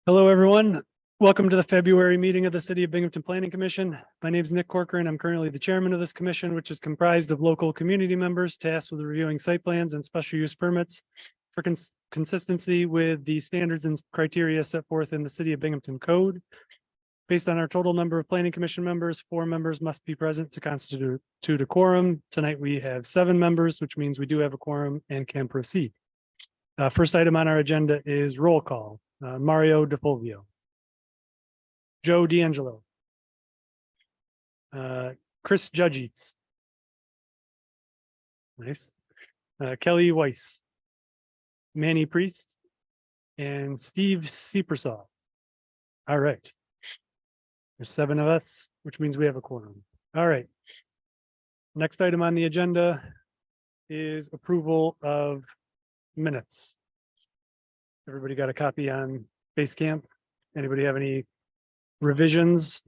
Hello, everyone. Welcome to the February meeting of the City of Binghamton Planning Commission. My name is Nick Corcoran. I'm currently the chairman of this commission, which is comprised of local community members tasked with reviewing site plans and special use permits for consistency with the standards and criteria set forth in the City of Binghamton Code. Based on our total number of planning commission members, 4 members must be present to constitute a quorum. Tonight, we have 7 members, which means we do have a quorum and can proceed. First item on our agenda is roll call. Mario DeFulvio, Joe D'Angelo, Chris Judgeets, nice, Kelly Weiss, Manny Priest, and Steve Seepersaw. All right. There's 7 of us, which means we have a quorum. All right. Next item on the agenda is approval of minutes. Everybody got a copy on Basecamp? Anybody have any revisions,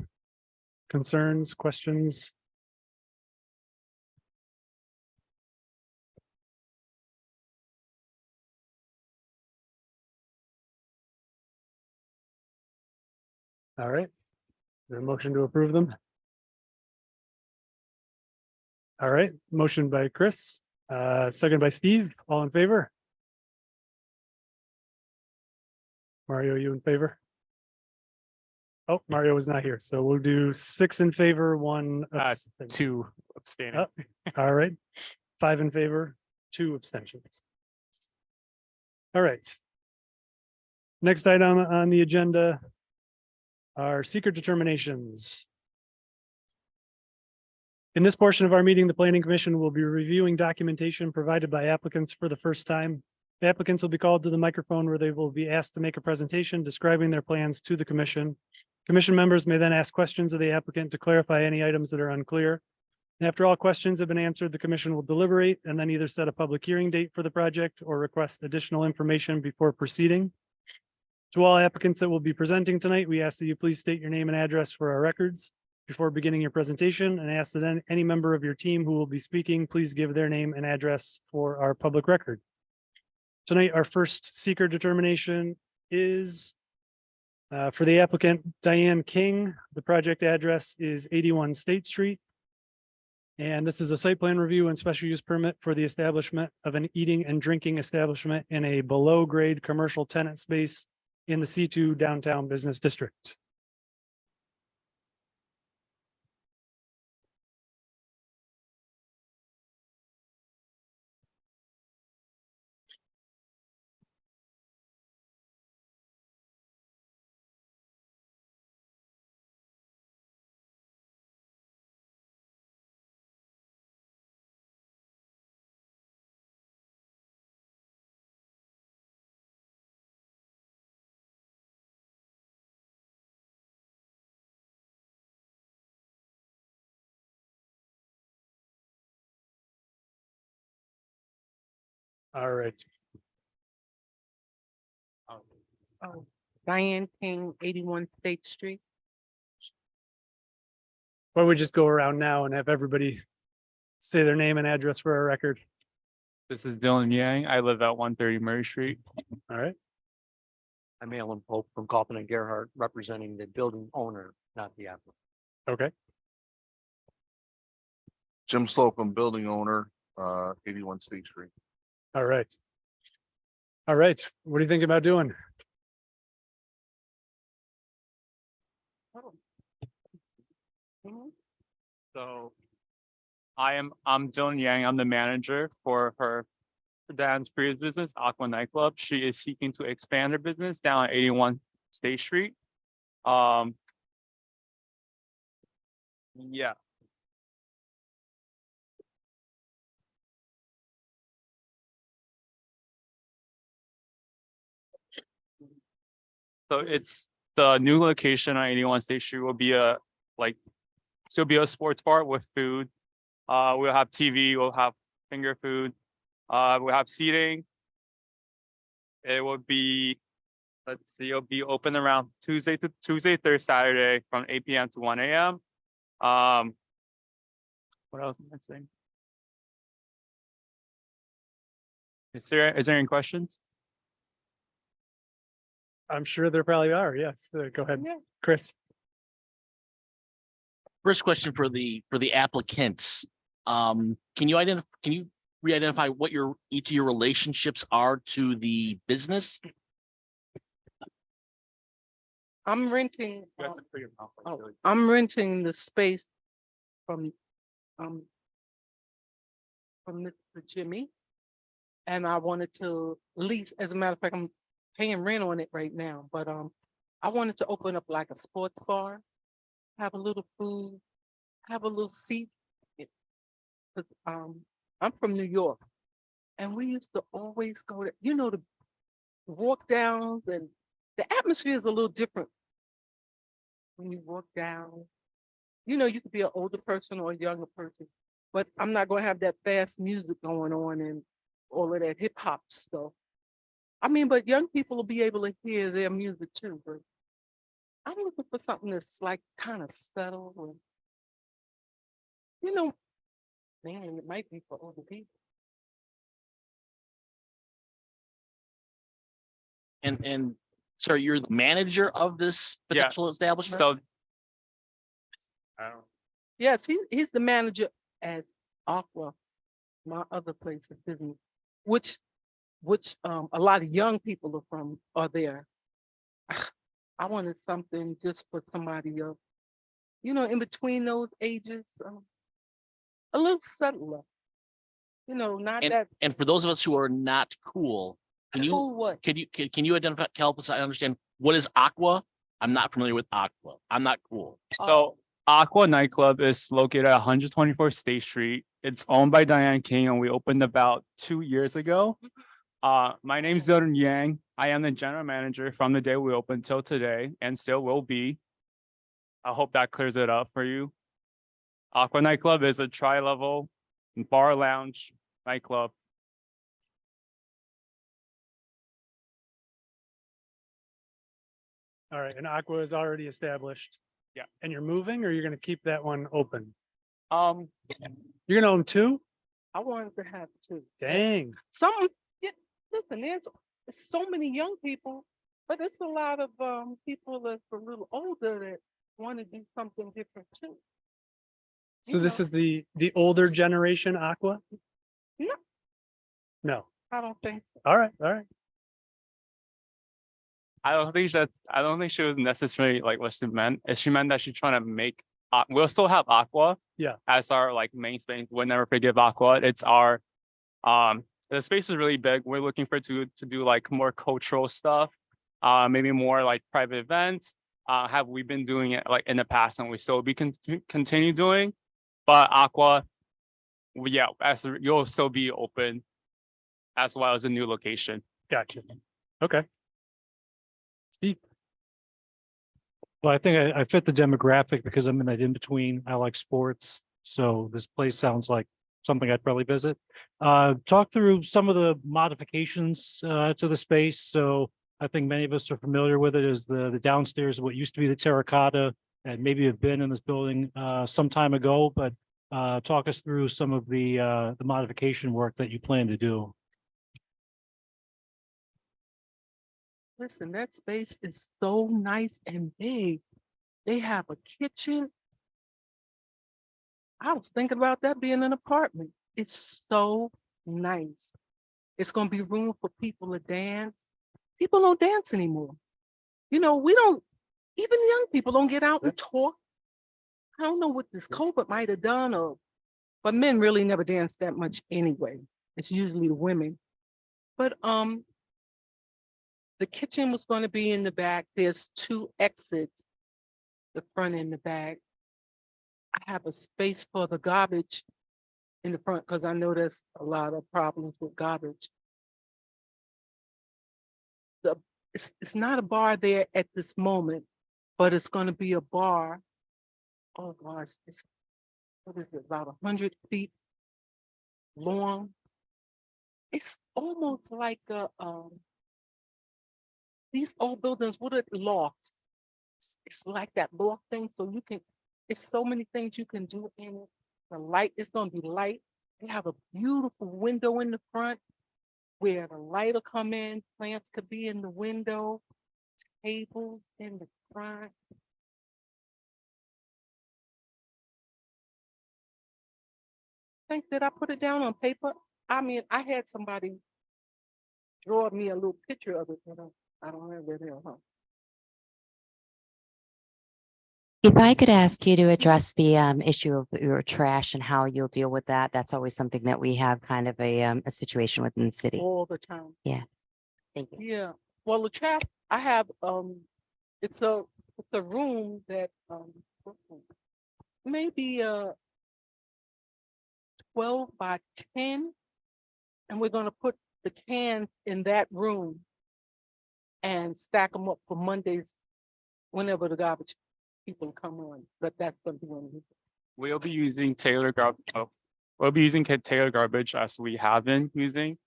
concerns, questions? All right. Is there a motion to approve them? All right. Motion by Chris, second by Steve. All in favor? Mario, you in favor? Oh, Mario was not here, so we'll do 6 in favor, 1 abstention. 2 abstaining. All right, 5 in favor, 2 abstentions. All right. Next item on the agenda are secret determinations. In this portion of our meeting, the Planning Commission will be reviewing documentation provided by applicants for the first time. The applicants will be called to the microphone where they will be asked to make a presentation describing their plans to the commission. Commission members may then ask questions of the applicant to clarify any items that are unclear. And after all questions have been answered, the commission will deliberate and then either set a public hearing date for the project or request additional information before proceeding. To all applicants that will be presenting tonight, we ask that you please state your name and address for our records before beginning your presentation, and ask that any member of your team who will be speaking, please give their name and address for our public record. Tonight, our first seeker determination is for the applicant Diane King. The project address is 81 State Street. And this is a site plan review and special use permit for the establishment of an eating and drinking establishment in a below grade commercial tenant space in the C2 downtown business district. All right. Oh, Diane King, 81 State Street. Why don't we just go around now and have everybody say their name and address for our record? This is Dylan Yang. I live at 130 Murray Street. All right. I'm Alan Pope from Kaufman and Gerhardt, representing the building owner, not the applicant. Okay. Jim Slocum, building owner, 81 State Street. All right. All right. What do you think about doing? So I'm Dylan Yang. I'm the manager for Dan's previous business, Aqua Nightclub. She is seeking to expand her business down at 81 State Street. Yeah. So it's the new location on 81 State Street will be it'll be a sports bar with food. We'll have TV, we'll have finger food, we'll have seating. It will be, let's see, it'll be open around Tuesday, Thursday, Saturday from 8 p.m. to 1 a.m. What else am I saying? Is there any questions? I'm sure there probably are. Yes. Go ahead, Yeah. Chris. First question for the applicants. Can you re-identify what each of your relationships are to the business? I'm renting, You have to put your mouth like oh, really- I'm renting the space from, um, from Mr. Jimmy. And I wanted to lease, as a matter of fact, I'm paying rent on it right now, but, I wanted to open up like a sports bar, have a little food, have a little seat. Cause, I'm from New York and we used to always go to, the walk downs, and the atmosphere is a little different when you walk down. You could be an older person or a younger person, but I'm not gonna have that fast music going on and all of that hip hop stuff. I mean, but young people will be able to hear their music too, but I'm looking for something that's like kind of settled and, man, it might be for older people. And sir, you're the manager of this Yeah. potential establishment? So. I don't. Yes, he's the manager at Aqua, my other place of business, which a lot of young people are there. I wanted something just for somebody else, in between those ages, a little subtler, not that And for those of us who are not cool, can you cool what? can you identify, help us understand what is Aqua? I'm not familiar with Aqua. I'm not cool. So Aqua nightclub is located at 124 State Street. It's owned by Diane King and we opened about 2 years ago. My name's Dylan Yang. I am the general manager from the day we opened till today and still will be. I hope that clears it up for you. Aqua nightclub is a tri-level bar lounge nightclub. All right. And Aqua is already established. Yeah. And you're moving or you're going to keep that one open? Um, You're going to own two? I wanted to have two. Dang. Some, yeah, listen, there's so many young people, but it's a lot of people that's a little older that want to do something different too. So this is the older generation Aqua? No. No. I don't think so. All right. All right. I don't think she was necessarily like what she meant. She meant that she's trying to make, we'll still have Aqua. Yeah. As our like main space. We'll never forgive Aqua. It's our, the space is really big. We're looking for to do like more cultural stuff. Maybe more like private events. Have we been doing it like in the past and we still be continue doing, but Aqua, yeah, you'll still be open as well as a new location. Gotcha. Okay. Steve. Well, I think I fit the demographic because I'm in that in between. I like sports. So this place sounds like something I'd probably visit. Talk through some of the modifications to the space. So I think many of us are familiar with it as the downstairs, what used to be the terracotta, and maybe have been in this building some time ago, but talk us through some of the modification work that you plan to do. Listen, that space is so nice and big. They have a kitchen. I was thinking about that being an apartment. It's so nice. It's gonna be room for people to dance. People don't dance anymore. We don't, even young people don't get out and talk. I don't know what this COVID might have done, but men really never dance that much anyway. It's usually the women. But the kitchen was going to be in the back. There's two exits, the front and the back. I have a space for the garbage in the front because I know there's a lot of problems with garbage. It's not a bar there at this moment, but it's going to be a bar. Oh gosh, what is it, about 100 feet long? It's almost like these old buildings, what are lofts? It's like that loft thing, so it's so many things you can do in it. The light is gonna be light. They have a beautiful window in the front where the light will come in, plants could be in the window. tables in the front. Think that I put it down on paper? I mean, I had somebody draw me a little picture of it, but I don't have it here, huh? If I could ask you to address the issue of your trash and how you'll deal with that, that's always something that we have kind of a situation within the city. All the time. Thank you. Yeah, well, the trap, I have, it's a room that, maybe, 12 by 10. And we're gonna put the cans in that room and stack them up for Mondays, whenever the garbage people come on, but that's something. We'll be using we'll be using Taylor garbage as we have been using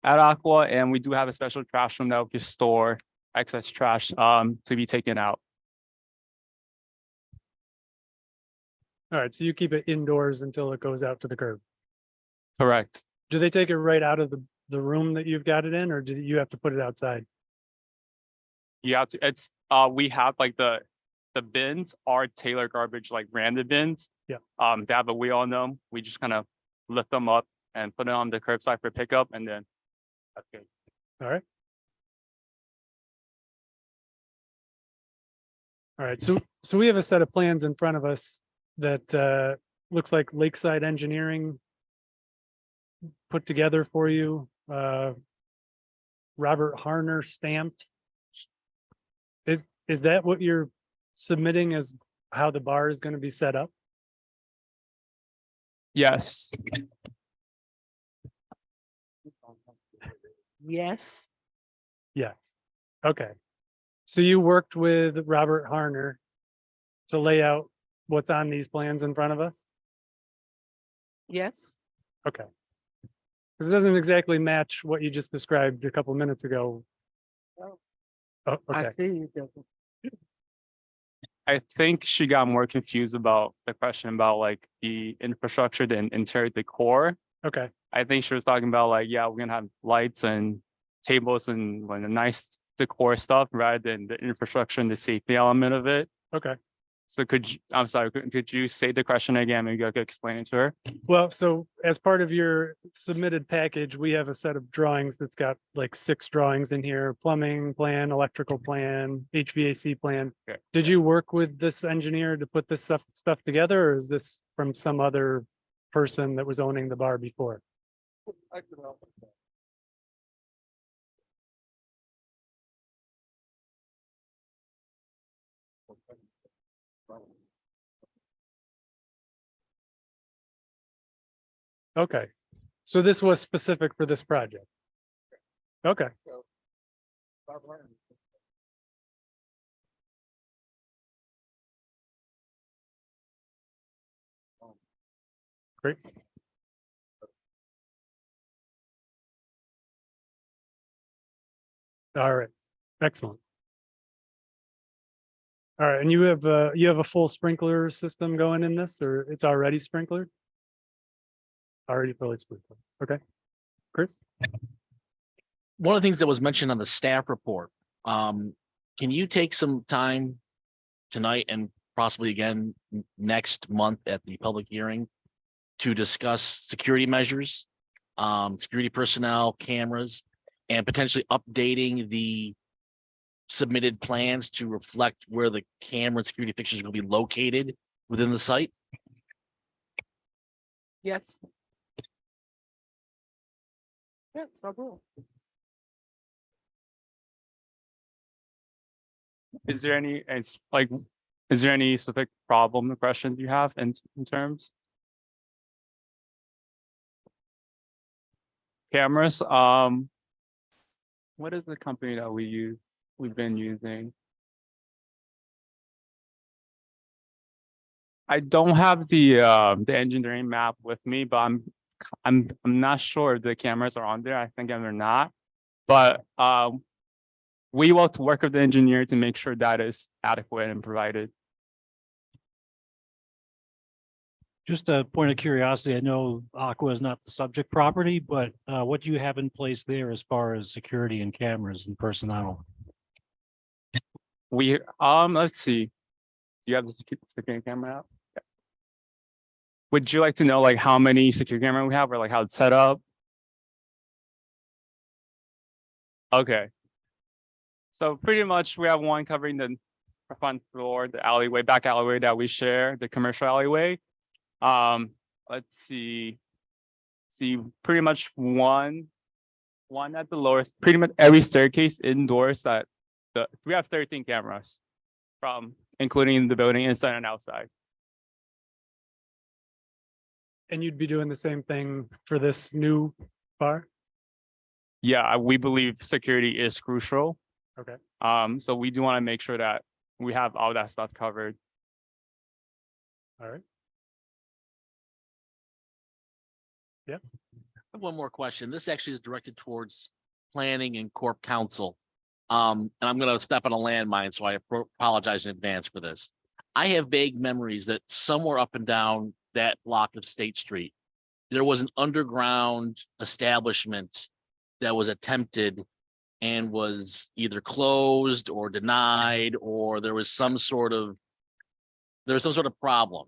at Aqua, and we do have a special trash room that we can store excess trash to be taken out. All right, so you keep it indoors until it goes out to the curb. Correct. Do they take it right out of the room that you've got it in, or do you have to put it outside? You have to, it's we have like the bins are Taylor garbage, like branded bins. Yeah. They have a wheel on them. We just kind of lift them up and put it on the curbside for pickup, and then that's good. All right. All right, so we have a set of plans in front of us that looks like Lakeside Engineering put together for you. Robert Harner stamped. Is that what you're submitting as how the bar is going to be set up? Yes. Yes, Yes. Okay. So you worked with Robert Harner to lay out what's on these plans in front of us? yes, Okay. Because it doesn't exactly match what you just described a couple minutes ago. Oh. Oh, I okay. see you. Doesn't. I think she got more confused about the question about like the infrastructure, the interior decor. Okay. I think she was talking about like, yeah, we're gonna have lights and tables and like a nice decor stuff rather than the infrastructure and the safety element of it. Okay. So I'm sorry, could you say the question again? Maybe I could explain it to her. Well, so as part of your submitted package, we have a set of drawings that's got like 6 drawings in here: plumbing plan, electrical plan, HVAC plan. Okay. Did you work with this engineer to put this stuff together, or is this from some other person that was owning the bar before? Okay, so this was specific for this project. Okay. Great. All right, excellent. All right, and you have a full sprinkler system going in this, or it's already sprinklered? Already fully sprinkled. Okay. Chris? One of the things that was mentioned on the staff report, can you take some time tonight and possibly again next month at the public hearing to discuss security measures, security personnel, cameras, and potentially updating the submitted plans to reflect where the camera and security fixtures are going to be located within the site? Yes. Yes, I will. Is there any specific problem or questions you have in terms? Cameras, what is the company that we've been using? I don't have the engineering map with me, but I'm not sure if the cameras are on there. I think they're not. But we will work with the engineer to make sure that is adequate and provided. Just a point of curiosity, I know Aqua is not the subject property, but what do you have in place there as far as security and cameras and personnel? let's see. Do you have the security camera out? Yeah. Would you like to know like how many security camera we have or like how it's set up? Okay. So pretty much we have one covering the front floor, the alleyway, back alleyway that we share, the commercial alleyway. Let's see. Pretty much one at the lowest, pretty much every staircase indoors that we have 13 cameras from including the building inside and outside. And you'd be doing the same thing for this new bar? Yeah, we believe security is crucial. Okay. So we do want to make sure that we have all that stuff covered. All right. I have one more question. This actually is directed towards planning and corp counsel. And I'm gonna step on a landmine, so I apologize in advance for this. I have vague memories that somewhere up and down that block of State Street, there was an underground establishment that was attempted and was either closed or denied, or there was some sort of problem.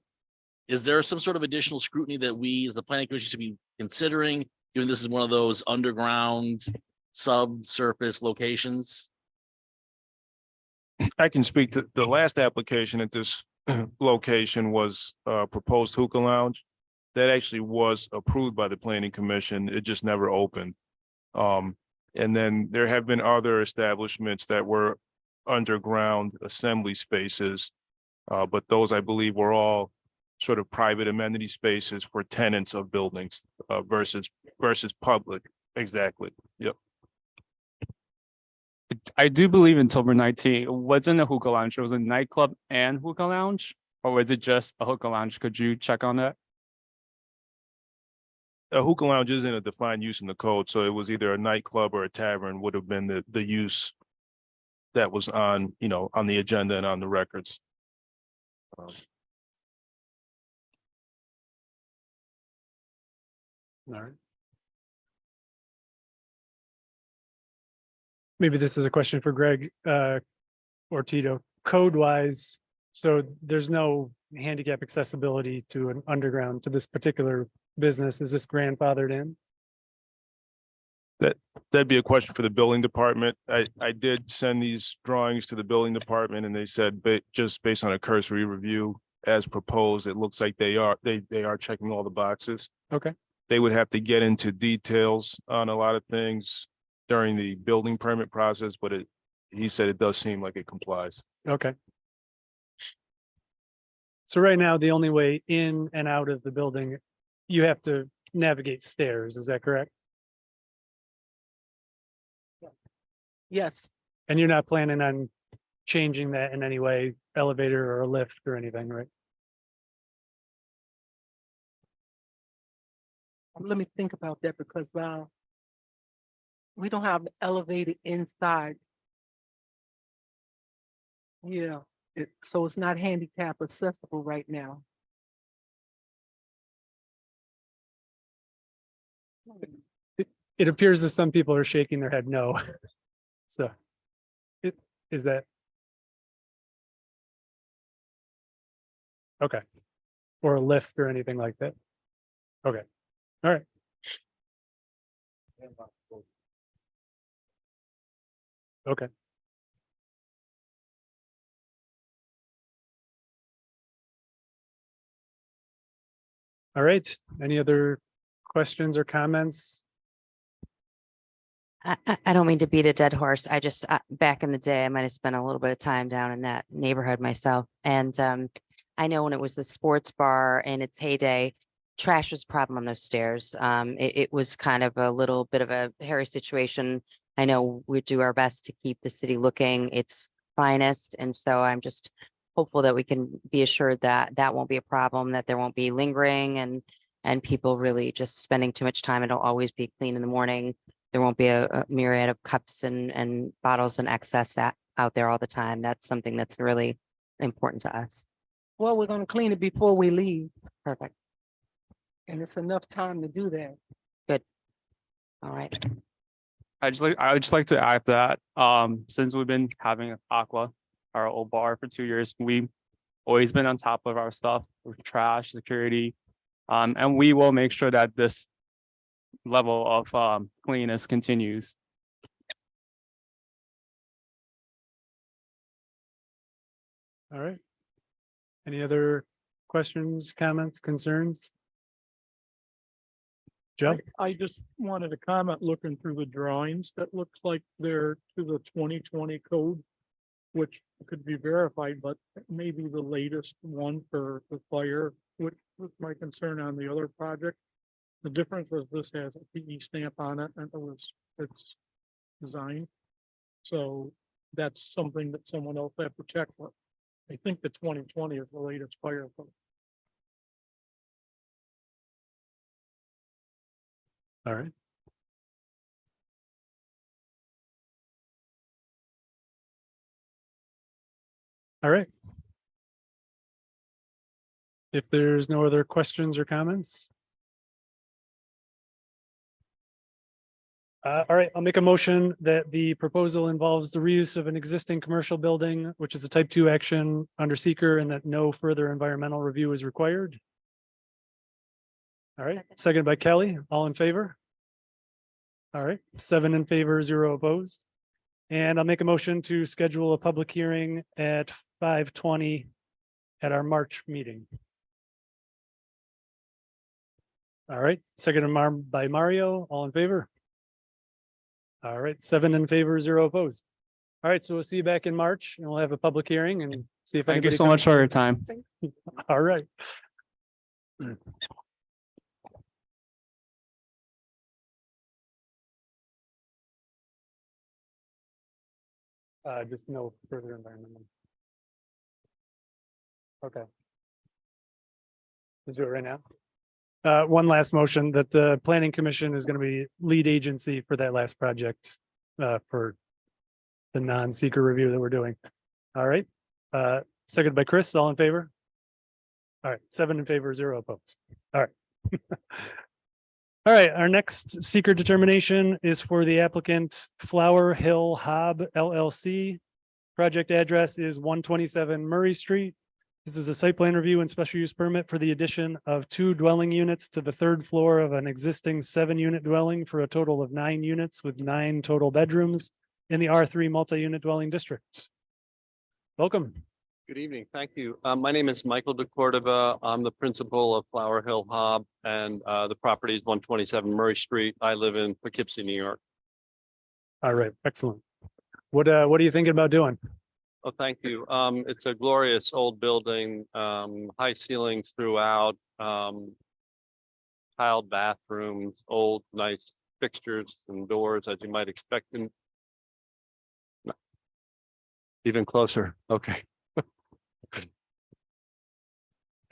Is there some sort of additional scrutiny that we, as the planning commission, should be considering, given this is one of those underground subsurface locations? I can speak to the last application at this location was proposed hookah lounge. That actually was approved by the planning commission. It just never opened. And then there have been other establishments that were underground assembly spaces. But those, I believe, were all sort of private amenity spaces for tenants of buildings versus public. Exactly. Yep. I do believe in October 19, it wasn't a hookah lounge. It was a nightclub and hookah lounge, or was it just a hookah lounge? Could you check on that? A hookah lounge isn't a defined use in the code, so it was either a nightclub or a tavern would have been the use that was on, on the agenda and on the records. All right. Maybe this is a question for Greg or Tito. Code wise, so there's no handicap accessibility to an underground to this particular business. Is this grandfathered in? That'd be a question for the building department. I did send these drawings to the building department and they said, just based on a cursory review as proposed, it looks like they are checking all the boxes. Okay. They would have to get into details on a lot of things during the building permit process, but he said it does seem like it complies. Okay. So right now, the only way in and out of the building, you have to navigate stairs. Is that correct? Yes, And you're not planning on changing that in any way, elevator or a lift or anything, right? let me think about that because we don't have elevated inside. Yeah, so it's not handicap accessible right now. It appears that some people are shaking their head no. So is that? Okay. Or a lift or anything like that? Okay, all right. Okay. All right, any other questions or comments? I don't mean to beat a dead horse. I just, back in the day, I might have spent a little bit of time down in that neighborhood myself. And I know when it was the sports bar in its heyday, trash was a problem on those stairs. It was kind of a little bit of a hairy situation. I know we do our best to keep the city looking its finest. And so I'm just hopeful that we can be assured that that won't be a problem, that there won't be lingering and people really just spending too much time. It'll always be clean in the morning. There won't be a myriad of cups and bottles and excess that out there all the time. That's something that's really important to us. Well, we're gonna clean it before we leave, Perfect. and it's enough time to do that. All right. I would just like to add that since we've been having aqua our old bar for 2 years. We've always been on top of our stuff with trash, security. And we will make sure that this level of cleanliness continues. All right. Any other questions, comments, concerns? Joe? I just wanted to comment, looking through the drawings, that looks like they're to the 2020 code, which could be verified, but maybe the latest one for the fire, which was my concern on the other project. The difference is this has a PE stamp on it and it's designed. So that's something that someone else had to check with. I think the 2020 is the latest fire code. All right. All right. If there's no other questions or comments. All right, I'll make a motion that the proposal involves the reuse of an existing commercial building, which is a type 2 action under seeker, and that no further environmental review is required. All right, seconded by Kelly, all in favor? All right, 7 in favor, 0 opposed. And I'll make a motion to schedule a public hearing at 5:20 at our March meeting. All right, seconded by Mario, all in favor? All right, 7 in favor, 0 opposed. All right, so we'll see you back in March and we'll have a public hearing and see if. Thank you anybody so much comes. for your time. All right. Just no further environmental. Okay. Let's do it right now. One last motion that the planning commission is going to be lead agency for that last project, for the non-seeker review that we're doing. All right. Seconded by Chris, all in favor? All right, 7 in favor, 0 opposed. All right. All right, our next seeker determination is for the applicant Flower Hill Hob LLC. Project address is 127 Murray Street. This is a site plan review and special use permit for the addition of 2 dwelling units to the 3rd floor of an existing 7-unit dwelling for a total of 9 units with 9 total bedrooms in the R3 multi-unit dwelling district. Welcome. Good evening. Thank you. My name is Michael DeCordova. I'm the principal of Flower Hill Hob, and the property is 127 Murray Street. I live in Poughkeepsie, New York. All right, excellent. What are you thinking about doing? Oh, thank you. It's a glorious old building, high ceilings throughout, tiled bathrooms, old, nice fixtures and doors, as you might expect. And even closer. Okay.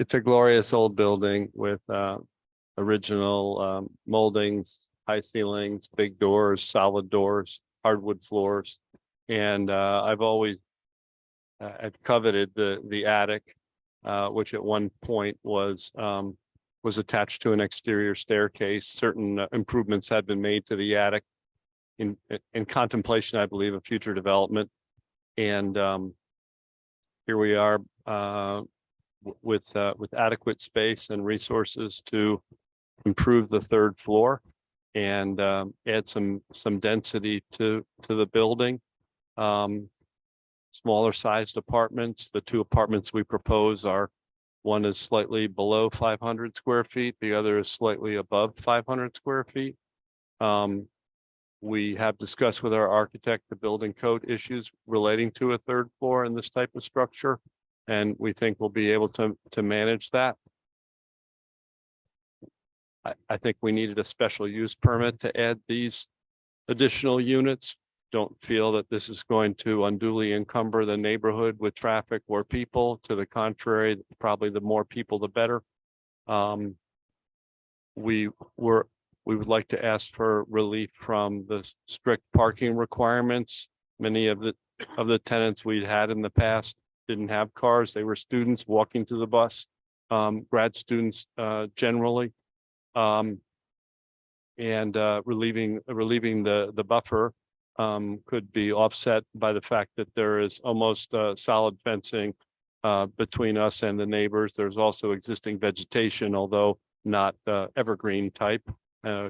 It's a glorious old building with original moldings, high ceilings, big doors, solid doors, hardwood floors. And I've always I've coveted the attic, which at one point was attached to an exterior staircase. Certain improvements had been made to the attic in contemplation, I believe, of future development. And here we are with adequate space and resources to improve the 3rd floor and add some density to the building. Smaller sized apartments. The 2 apartments we propose are, one is slightly below 500 square feet. The other is slightly above 500 square feet. We have discussed with our architect the building code issues relating to a 3rd floor in this type of structure. And we think we'll be able to manage that. I think we needed a special use permit to add these additional units. Don't feel that this is going to unduly encumber the neighborhood with traffic or people. To the contrary, probably the more people, the better. We would like to ask for relief from the strict parking requirements. Many of the tenants we had in the past didn't have cars. They were students walking to the bus, grad students generally. And relieving the buffer could be offset by the fact that there is almost solid fencing between us and the neighbors. There's also existing vegetation, although not evergreen type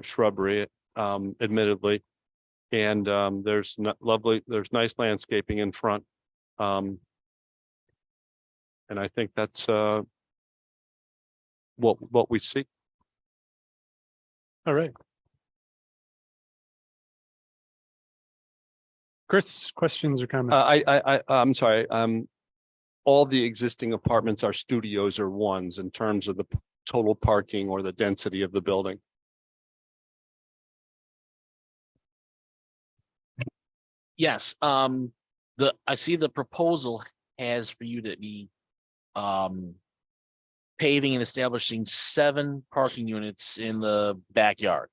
shrubbery, admittedly. And there's there's nice landscaping in front. And I think that's what we see. All right. Chris, questions or comments? I'm sorry. All the existing apartments are studios or ones in terms of the total parking or the density of the building. Yes, I see the proposal has for you to be paving and establishing 7 parking units in the backyard.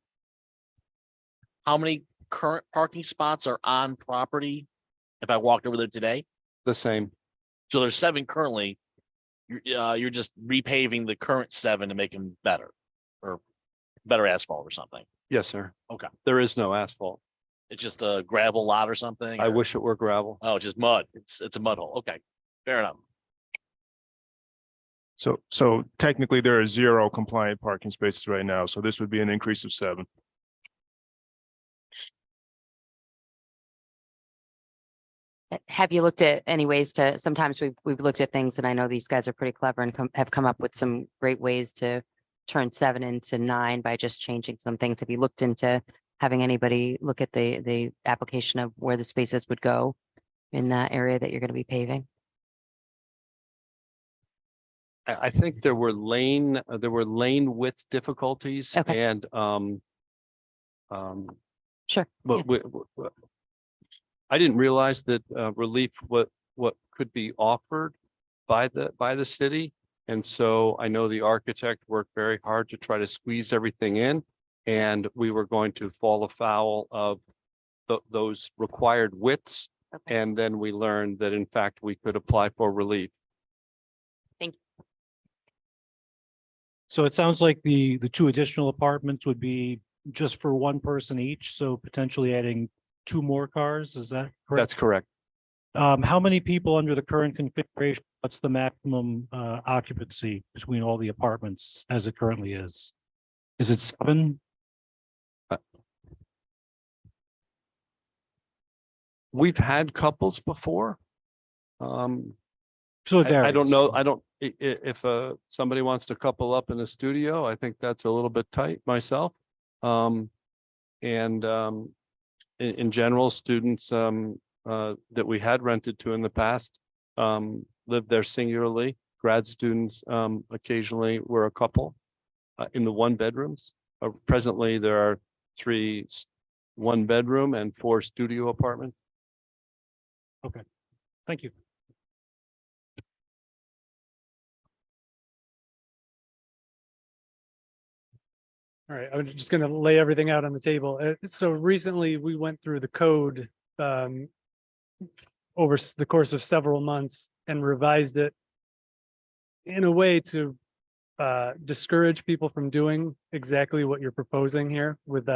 How many current parking spots are on property? If I walked over there today, The same. so there's 7 currently. You're just repaving the current 7 to make them better, or better asphalt or something. Yes, sir. Okay. There is no asphalt. It's just a gravel lot or something. I or- wish it were gravel. Oh, just mud. It's a mud hole. Okay, fair enough. So technically there are 0 compliant parking spaces right now. So this would be an increase of 7. Have you looked at any ways to, sometimes we've looked at things and I know these guys are pretty clever and have come up with some great ways to turn 7 into 9 by just changing some things. Have you looked into having anybody look at the application of where the spaces would go in that area that you're going to be paving? I think there were lane width difficulties Okay. and Sure. but yeah. I didn't realize that relief what could be offered by the city. And so I know the architect worked very hard to try to squeeze everything in, and we were going to fall afoul of those required widths. Okay. And then we learned that in fact we could apply for relief. So it sounds like the 2 additional apartments would be just for 1 person each, so potentially adding 2 more cars, is that correct? That's correct. How many people under the current configuration, what's the maximum occupancy between all the apartments as it currently is? Is it 7? We've had couples before. So it I don't varies. know. I don't, if somebody wants to couple up in a studio, I think that's a little bit tight myself. In general, students that we had rented to in the past lived there singularly. Grad students occasionally were a couple in the 1 bedrooms. Presently, there are 3 1-bedroom and 4 studio apartments. Thank you. All right, I'm just gonna lay everything out on the table. So recently we went through the code over the course of several months and revised it in a way to discourage people from doing exactly what you're proposing here with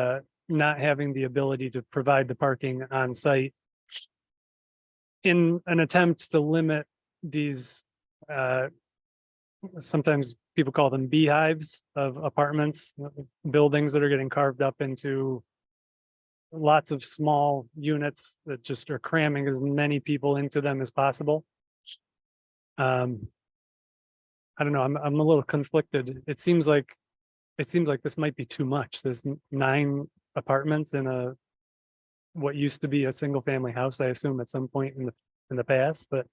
not having the ability to provide the parking on site in an attempt to limit these sometimes people call them beehives of apartments, buildings that are getting carved up into lots of small units that just are cramming as many people into them as possible. I don't know, I'm a little conflicted. It seems like this might be too much. There's 9 apartments in what used to be a single family house, I assume at some point in the past, but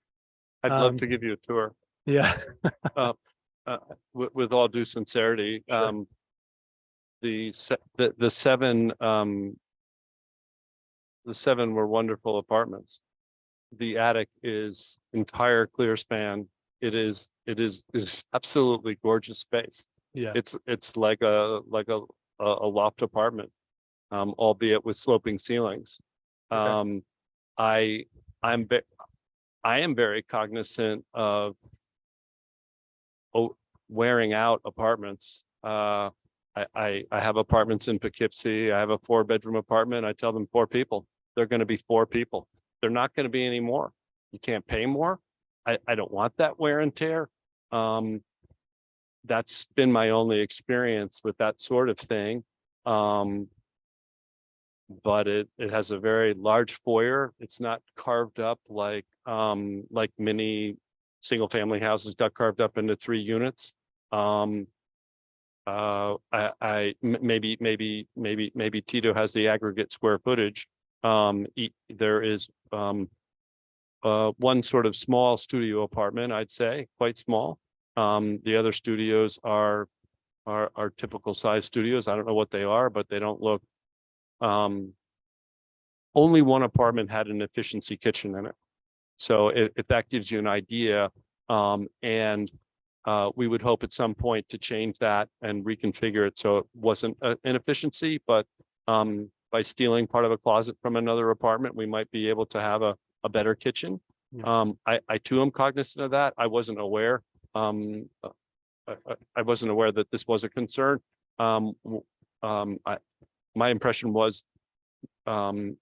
I'd love to give you a tour. yeah. With all due sincerity, Sure. the 7 were wonderful apartments. The attic is entire clear span. It is absolutely gorgeous space. Yeah. It's like a loft apartment, albeit with sloping ceilings. Okay. I am very cognizant of wearing out apartments. I have apartments in Poughkeepsie. I have a 4-bedroom apartment. I tell them 4 people. they're going to be 4 people. They're not going to be any more. You can't pay more. I don't want that wear and tear. That's been my only experience with that sort of thing. But it has a very large foyer. It's not carved up like many single family houses got carved up into 3 units. Maybe Tito has the aggregate square footage. There is one sort of small studio apartment, I'd say, quite small. The other studios are typical size studios. I don't know what they are, but they don't look. Only one apartment had an efficiency kitchen in it. So if that gives you an idea, and we would hope at some point to change that and reconfigure it so it wasn't an efficiency, but by stealing part of a closet from another apartment, we might be able to have a better kitchen. Yeah. I too am cognizant of that. I wasn't aware. I wasn't aware that this was a concern. My impression was, in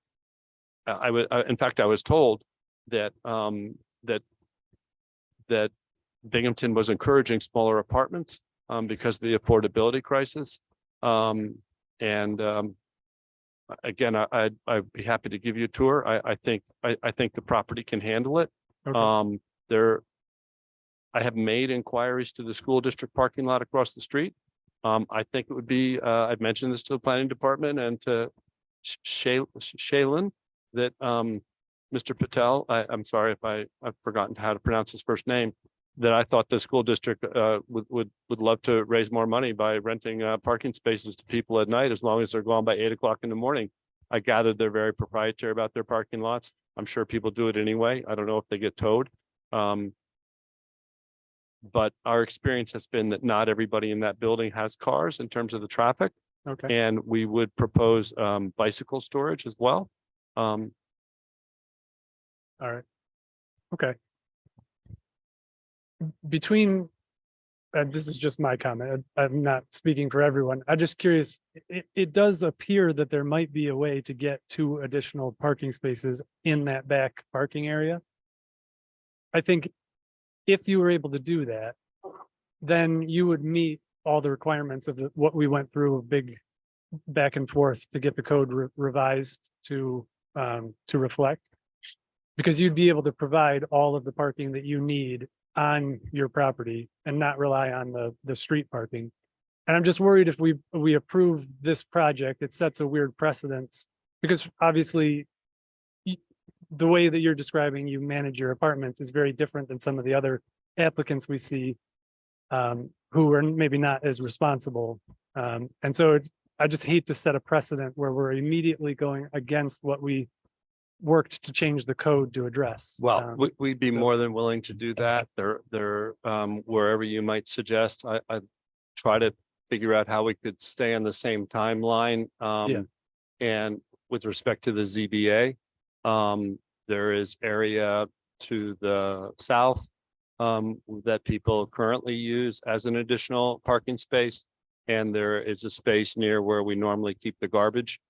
fact, I was told that that Binghamton was encouraging smaller apartments because of the affordability crisis. Again, I'd be happy to give you a tour. I think the property can handle it. Okay. I have made inquiries to the school district parking lot across the street. I think it would be, I've mentioned this to the planning department and to Shaylin that Mr. Patel, I'm sorry if I've forgotten how to pronounce his first name, that I thought the school district would love to raise more money by renting parking spaces to people at night, as long as they're gone by 8 o'clock in the morning. I gathered they're very proprietary about their parking lots. I'm sure people do it anyway. I don't know if they get towed. But our experience has been that not everybody in that building has cars in terms of the traffic. Okay. And we would propose bicycle storage as well. All right. Okay. Between, and this is just my comment, I'm not speaking for everyone. I'm just curious, it does appear that there might be a way to get 2 additional parking spaces in that back parking area. I think if you were able to do that, then you would meet all the requirements of what we went through, a big back and forth to get the code revised to reflect. Because you'd be able to provide all of the parking that you need on your property and not rely on the street parking. And I'm just worried if we approve this project, it sets a weird precedence, because obviously the way that you're describing you manage your apartments is very different than some of the other applicants we see who are maybe not as responsible. And so I just hate to set a precedent where we're immediately going against what we worked to change the code to address. Well, we'd be so- more than willing to do that. Wherever you might suggest, I try to figure out how we could stay on the same timeline. And with respect to the ZBA, there is area to the south that people currently use as an additional parking space. And there is a space near where we normally keep the garbage,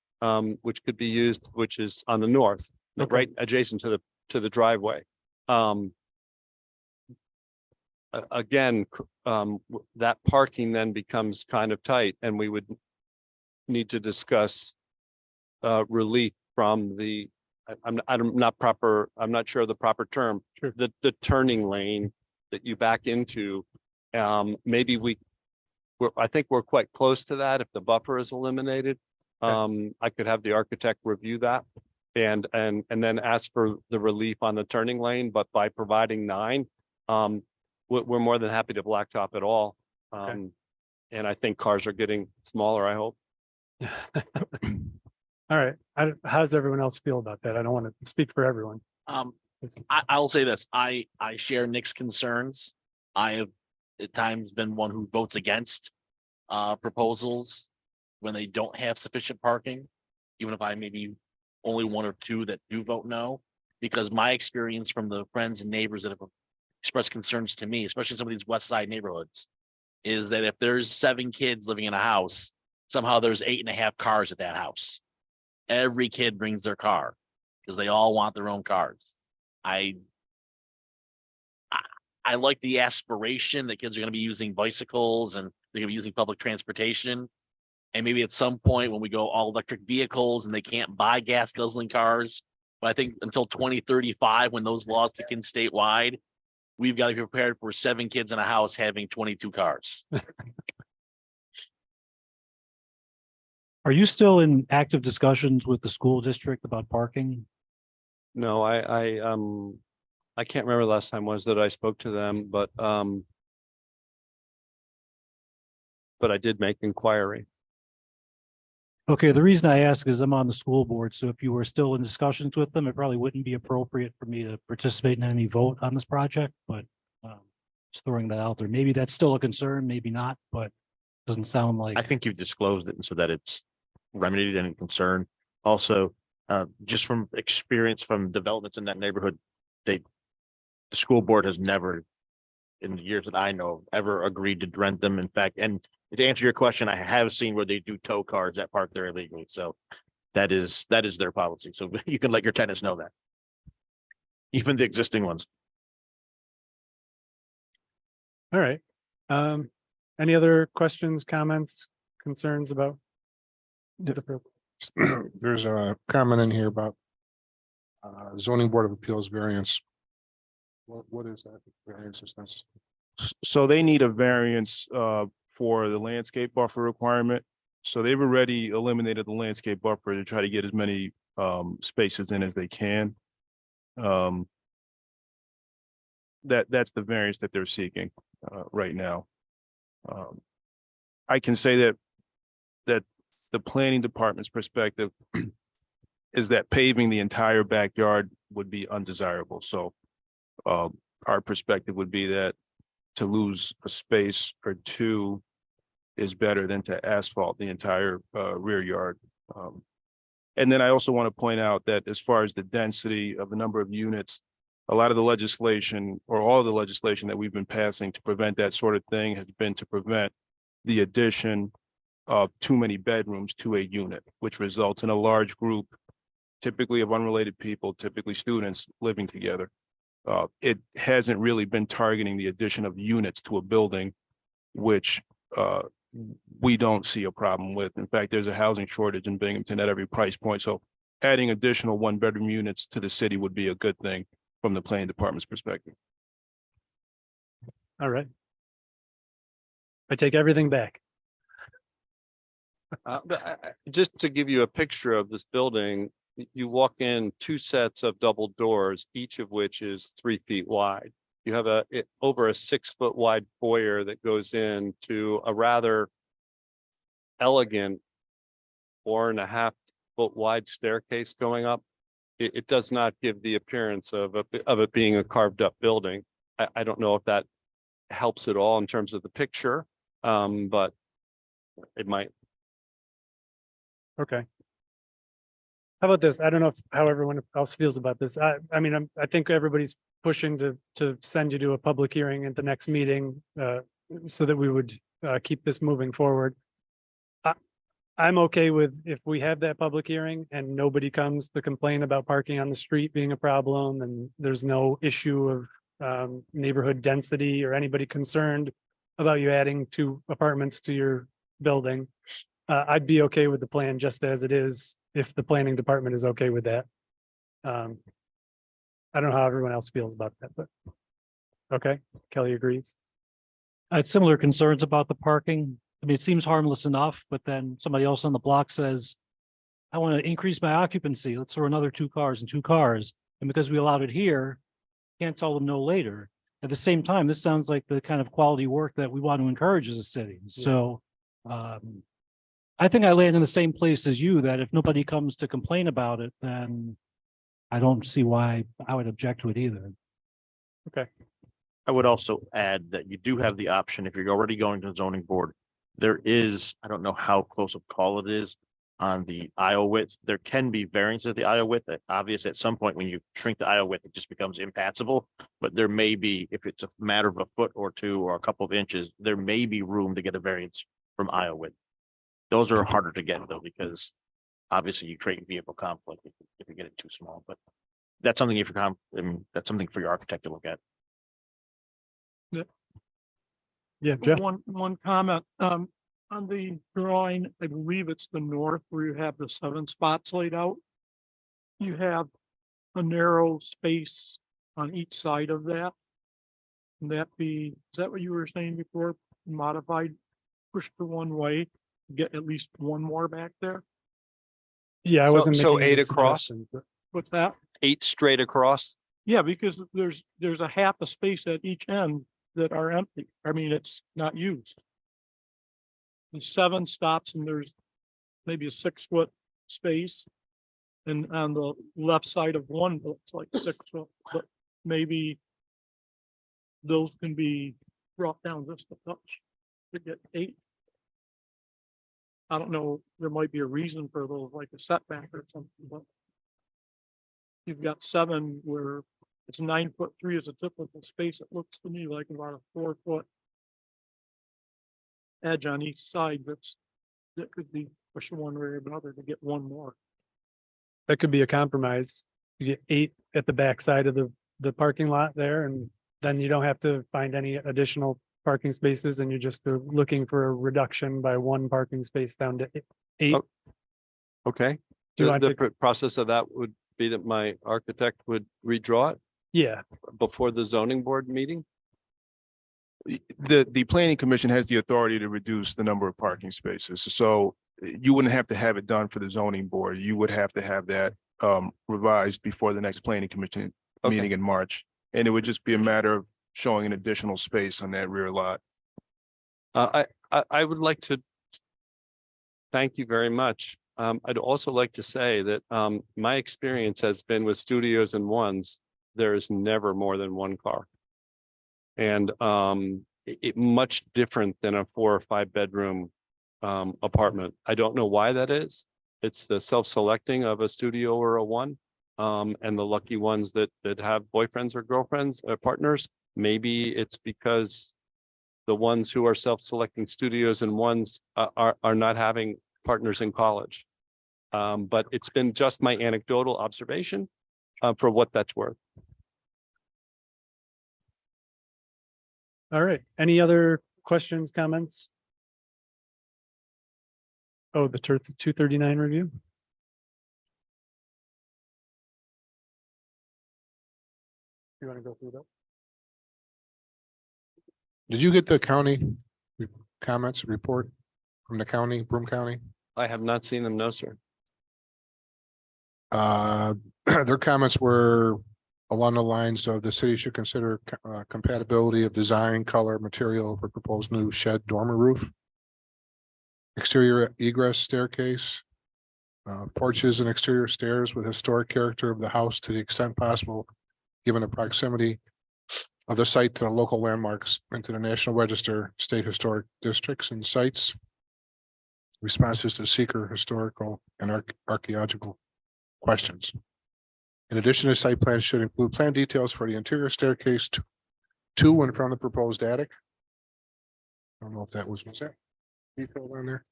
which could be used, which is on the north. Okay. Right adjacent to the driveway. Again, that parking then becomes kind of tight, and we would need to discuss relief from the. I'm not sure of the proper term. Sure. The turning lane that you back into. Maybe I think we're quite close to that if the buffer is eliminated. I could have the architect review that. And then ask for the relief on the turning lane, but by providing 9, we're more than happy to blacktop it all. And I think cars are getting smaller, I hope. All right. How does everyone else feel about that? I don't want to speak for everyone. I'll say this, I share Nick's concerns. I have at times been one who votes against proposals when they don't have sufficient parking, even if I maybe only 1 or 2 that do vote no, because my experience from the friends and neighbors that have expressed concerns to me, especially some of these west side neighborhoods, is that if there's 7 kids living in a house, somehow there's 8.5 cars at that house. Every kid brings their car. because they all want their own cars. I I like the aspiration that kids are gonna be using bicycles and they're gonna be using public transportation. And maybe at some point when we go all electric vehicles and they can't buy gas guzzling cars. But I think until 2035, when those laws kick in statewide, we've got to be prepared for 7 kids in a house having 22 cars. Are you still in active discussions with the school district about parking? No, I can't remember the last time was that I spoke to them, but I did make inquiry. Okay, the reason I ask is I'm on the school board, so if you were still in discussions with them, it probably wouldn't be appropriate for me to participate in any vote on this project, but just throwing that out there. Maybe that's still a concern, maybe not, but doesn't sound like. I think you've disclosed it so that it's remedied any concern. Also, just from experience from developments in that neighborhood, the school board has never, in the years that I know, ever agreed to rent them. In fact, and to answer your question, I have seen where they do tow cars that park there illegally. So that is their policy. So you can let your tenants know that. Even the existing ones. All right. Any other questions, comments, concerns about? There's a comment in here about zoning board of appeals variance. What is that variance instance? So they need a variance for the landscape buffer requirement. So they've already eliminated the landscape buffer to try to get as many spaces in as they can. That's the variance that they're seeking right now. I can say that the planning department's perspective is that paving the entire backyard would be undesirable. So our perspective would be that to lose a space or two is better than to asphalt the entire rear yard. And then I also want to point out that as far as the density of the number of units, a lot of the legislation or all of the legislation that we've been passing to prevent that sort of thing has been to prevent the addition of too many bedrooms to a unit, which results in a large group, typically of unrelated people, typically students living together. It hasn't really been targeting the addition of units to a building, which we don't see a problem with. In fact, there's a housing shortage in Binghamton at every price point. So adding additional 1-bedroom units to the city would be a good thing from the planning department's perspective. All right. I take everything back. Just to give you a picture of this building, you walk in 2 sets of double doors, each of which is 3 feet wide. You have over a 6-foot wide foyer that goes into a rather elegant 4.5-foot wide staircase going up. It does not give the appearance of it being a carved up building. I don't know if that helps at all in terms of the picture, but it might. Okay. How about this? I don't know how everyone else feels about this. I mean, I think everybody's pushing to send you to a public hearing at the next meeting so that we would keep this moving forward. I'm okay with if we have that public hearing and nobody comes to complain about parking on the street being a problem and there's no issue of neighborhood density or anybody concerned about you adding 2 apartments to your building. I'd be okay with the plan just as it is if the planning department is okay with that. I don't know how everyone else feels about that, but okay, Kelly agrees. I had similar concerns about the parking. I mean, it seems harmless enough, but then somebody else on the block says, I want to increase my occupancy. Let's throw another 2 cars and 2 cars. And because we allowed it here, can't tell them no later. At the same time, this sounds like the kind of quality work that we want to encourage as a city. So I think I land in the same place as you, that if nobody comes to complain about it, then I don't see why I would object to it either. Okay. I would also add that you do have the option, if you're already going to the zoning board, there is, I don't know how close a call it is on the aisle width. There can be variance of the aisle width. Obviously, at some point when you shrink the aisle width, it just becomes impassable. But there may be, if it's a matter of a foot or 2 or a couple of inches, there may be room to get a variance from aisle width. Those are harder to get though, because obviously you create vehicle conflict if you get it too small, but that's something if you're, that's something for your architect to look at. Yeah, Jeff? One comment, on the drawing, I believe it's the north where you have the 7 spots laid out. You have a narrow space on each side of that. Can that be, is that what you were saying before? Modified, push to one way, get at least one more back there? Yeah, I So- wasn't so making any 8 across? suggestions, but What's that? 8 straight across. Yeah, because there's a half a space at each end that are empty. I mean, it's not used. The 7 stops and there's maybe a 6-foot space. And on the left side of one, it's like 6 foot, but maybe those can be brought down just a touch to get 8. I don't know, there might be a reason for those, like a setback or something, but you've got 7 where it's 9'3" is a typical space. It looks to me like about a 4-foot edge on each side that could be pushed one way or another to get one more. that could be a compromise. You get 8 at the backside of the parking lot there, and then you don't have to find any additional parking spaces, and you're just looking for a reduction by 1 parking space down to 8. Oh, Okay. Do you want to, Process of that would be that my architect would redraw it yeah, before the zoning board meeting? The planning commission has the authority to reduce the number of parking spaces. So you wouldn't have to have it done for the zoning board. You would have to have that revised before the next planning commission Okay. meeting in March. And it would just be a matter of showing an additional space on that rear lot. I would like to thank you very much. I'd also like to say that my experience has been with studios and ones, there is never more than 1 car. And it much different than a 4 or 5 bedroom apartment. I don't know why that is. It's the self-selecting of a studio or a 1. And the lucky ones that have boyfriends or girlfriends or partners. Maybe it's because the ones who are self-selecting studios and 1s are not having partners in college. But it's been just my anecdotal observation for what that's worth. all right. Any other questions, comments? Oh, the 239 review? You want to go through that? Did you get the county comments report from the county, Broome County? I have not seen them, no, sir. Their comments were along the lines of the city should consider compatibility of design, color, material for proposed new shed dormer roof, exterior egress staircase, porches and exterior stairs with historic character of the house to the extent possible, given the proximity of the site to the local landmarks and to the National Register, state historic districts and sites. Responses to seeker historical and archaeological questions. In addition, the site plan should include plan details for the interior staircase to and from the proposed attic. I don't know if that was that detailed on there.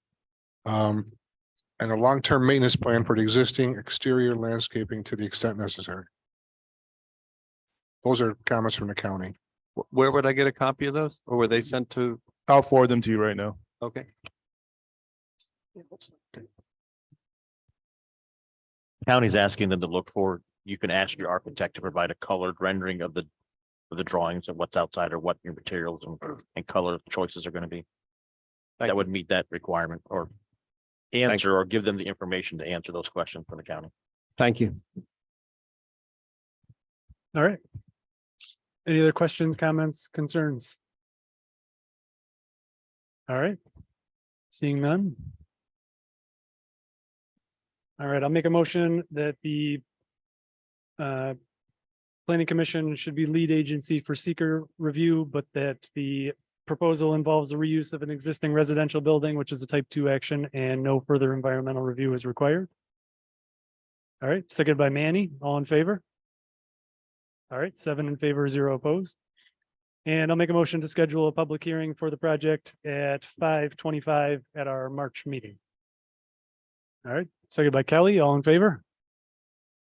And a long-term maintenance plan for the existing exterior landscaping to the extent necessary. Those are comments from the county. Where would I get a copy of those? Or were they sent to? I'll forward them to you right now. Okay. County's asking them to look for, you can ask your architect to provide a colored rendering of the drawings and what's outside or what your materials and color choices are going to be. That would meet that requirement or answer or give them the information to answer those questions for the county. Thank you. All right. Any other questions, comments, concerns? All right. Seeing none. All right, I'll make a motion that the Planning Commission should be lead agency for seeker review, but that the proposal involves the reuse of an existing residential building, which is a type 2 action, and no further environmental review is required. All right, seconded by Manny, all in favor? All right, 7 in favor, 0 opposed. And I'll make a motion to schedule a public hearing for the project at 5:25 at our March meeting. All right, second by Kelly, all in favor?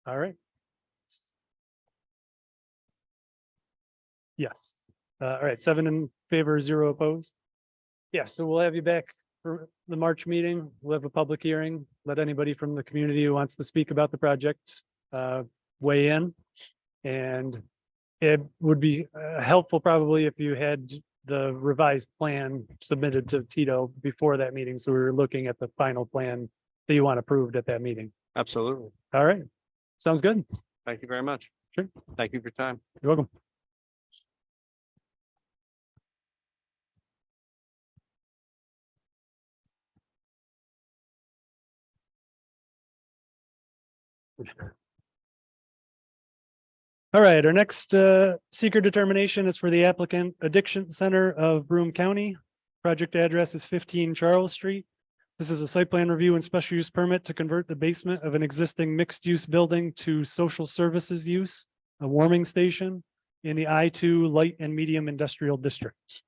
All right. Yes. All right, 7 in favor, 0 opposed. Yes, so we'll have you back for the March meeting. We'll have a public hearing. Let anybody from the community who wants to speak about the project weigh in. And it would be helpful probably if you had the revised plan submitted to Tito before that meeting. So we were looking at the final plan that you want approved at that meeting. Absolutely. All right, sounds good. Thank you very much. Sure. Thank you for your time. You're welcome. All right, our next seeker determination is for the applicant Addiction Center of Broome County. Project address is 15 Charles Street. This is a site plan review and special use permit to convert the basement of an existing mixed-use building to social services use, a warming station in the I-2 light and medium industrial district.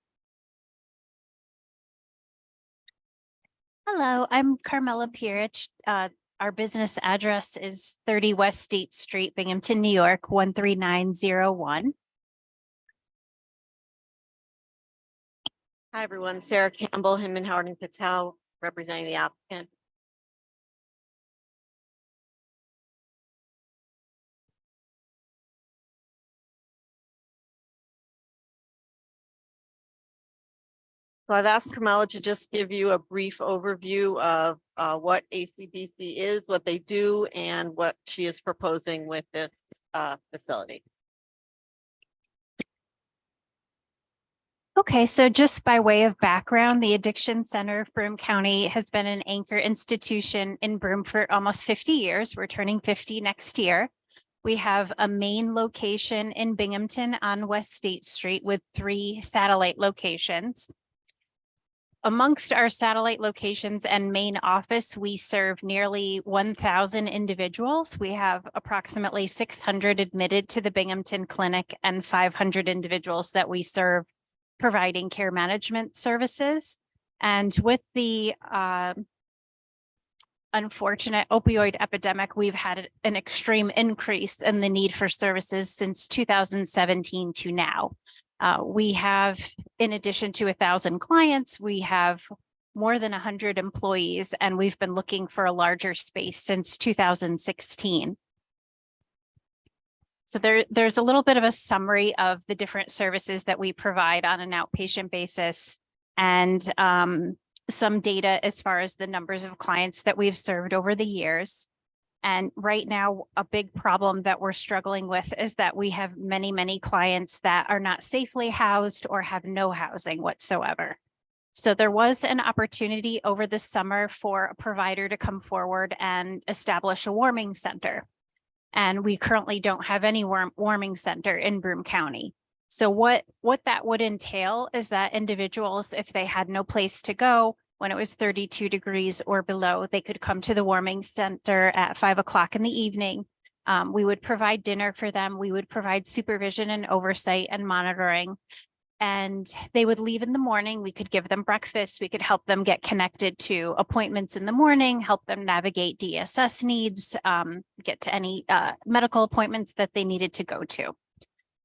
Hello, I'm Carmela Pierich. Our business address is 30 West State Street, Binghamton, New York, 13901. Hi, everyone. Sarah Campbell, Hinman, Howard and Patel, representing the applicant. So I've asked Carmela to just give you a brief overview of what ACBC is, what they do, and what she is proposing with this facility. Okay, so just by way of background, the Addiction Center of Broome County has been an anchor institution in Broome for almost 50 years. We're turning 50 next year. We have a main location in Binghamton on West State Street with 3 satellite locations. Amongst our satellite locations and main office, we serve nearly 1,000 individuals. We have approximately 600 admitted to the Binghamton Clinic and 500 individuals that we serve providing care management services. And with the unfortunate opioid epidemic, we've had an extreme increase in the need for services since 2017 to now. We have, in addition to 1,000 clients, we have more than 100 employees, and we've been looking for a larger space since 2016. So there's a little bit of a summary of the different services that we provide on an outpatient basis, and some data as far as the numbers of clients that we've served over the years. And right now, a big problem that we're struggling with is that we have many, many clients that are not safely housed or have no housing whatsoever. So there was an opportunity over the summer for a provider to come forward and establish a warming center. And we currently don't have any warming center in Broome County. So what that would entail is that individuals, if they had no place to go, when it was 32 degrees or below, they could come to the warming center at 5 o'clock in the evening. We would provide dinner for them. We would provide supervision and oversight and monitoring. And they would leave in the morning. We could give them breakfast. We could help them get connected to appointments in the morning, help them navigate DSS needs, get to any medical appointments that they needed to go to.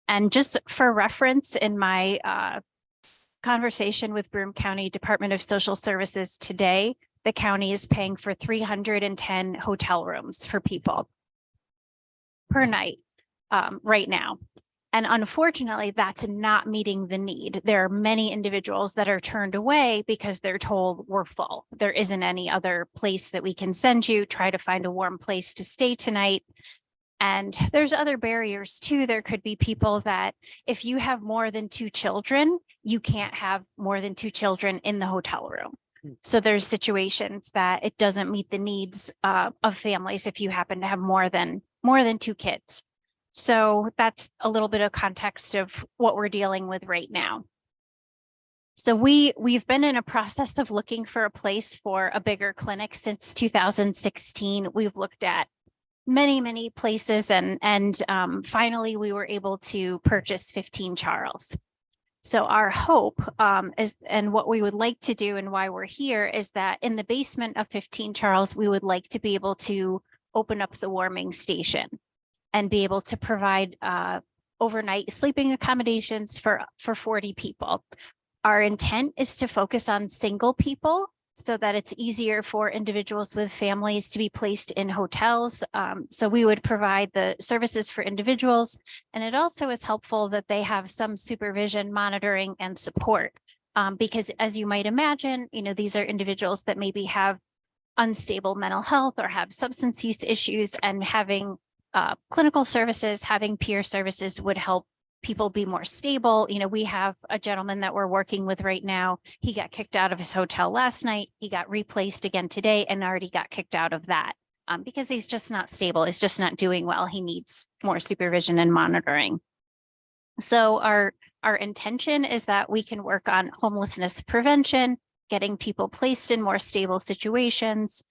And just for reference, in my conversation with Broome County Department of Social Services today, the county is paying for 310 hotel rooms for people per night right now. And unfortunately, that's not meeting the need. There are many individuals that are turned away because they're told we're full. There isn't any other place that we can send you. Try to find a warm place to stay tonight. And there's other barriers too. There could be people that if you have more than 2 children, you can't have more than 2 children in the hotel room. So there's situations that it doesn't meet the needs of families if you happen to have more than 2 kids. So that's a little bit of context of what we're dealing with right now. So we've been in a process of looking for a place for a bigger clinic since 2016. We've looked at many places and finally we were able to purchase 15 Charles. So our hope is, and what we would like to do and why we're here is that in the basement of 15 Charles, we would like to be able to open up the warming station and be able to provide overnight sleeping accommodations for 40 people. Our intent is to focus on single people so that it's easier for individuals with families to be placed in hotels. So we would provide the services for individuals. And it also is helpful that they have some supervision, monitoring, and support. Because as you might imagine, these are individuals that maybe have unstable mental health or have substance use issues, and having clinical services, having peer services would help people be more stable. We have a gentleman that we're working with right now. He got kicked out of his hotel last night. He got replaced again today and already got kicked out of that because he's just not stable. He's just not doing well. He needs more supervision and monitoring. So our intention is that we can work on homelessness prevention, getting people placed in more stable situations.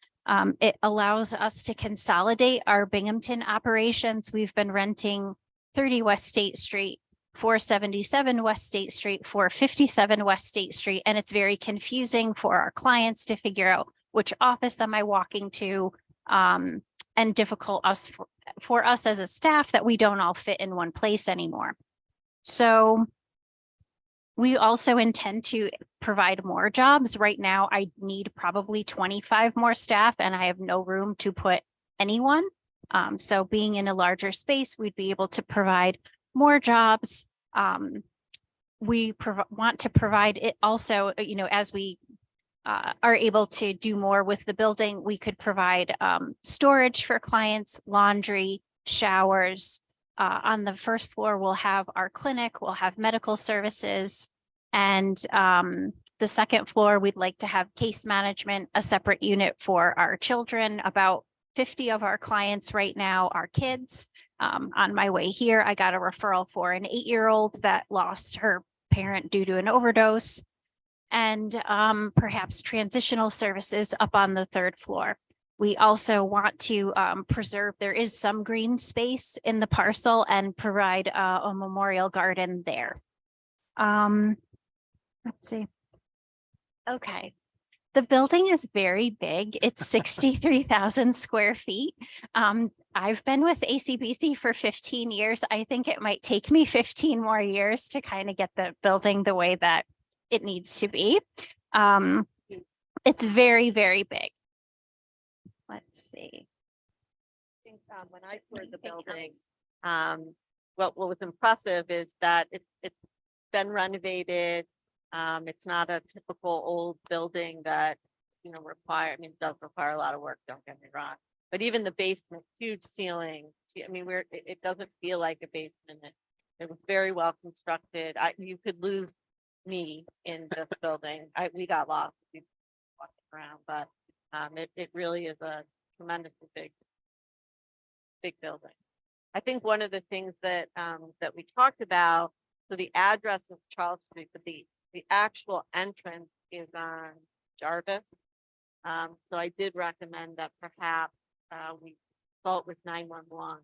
It allows us to consolidate our Binghamton operations. We've been renting 30 West State Street, 477 West State Street, 457 West State Street, and it's very confusing for our clients to figure out which office am I walking to, and difficult for us as a staff that we don't all fit in one place anymore. So we also intend to provide more jobs. Right now, I need probably 25 more staff, and I have no room to put anyone. So being in a larger space, we'd be able to provide more jobs. We want to provide it also, as we are able to do more with the building, we could provide storage for clients, laundry, showers. On the first floor, we'll have our clinic, we'll have medical services. And the second floor, we'd like to have case management, a separate unit for our children. About 50 of our clients right now are kids. On my way here, I got a referral for an 8-year-old that lost her parent due to an overdose, and perhaps transitional services up on the third floor. We also want to preserve, there is some green space in the parcel, and provide a memorial garden there. Let's see. Okay. The building is very big. It's 63,000 square feet. I've been with ACBC for 15 years. I think it might take me 15 more years to kind of get the building the way that it needs to be. It's very, very big. Let's see. I think when I toured the building, what was impressive is that it's been renovated. It's not a typical old building that, it does require a lot of work, don't get me wrong. But even the basement, huge ceilings, it doesn't feel like a basement. It was very well constructed. You could lose me in this building. We got lost walking around, but it really is a tremendously big building. I think one of the things that we talked about, so the address of Charles Street, but the actual entrance is on Jarvis. So I did recommend that perhaps we consult with 911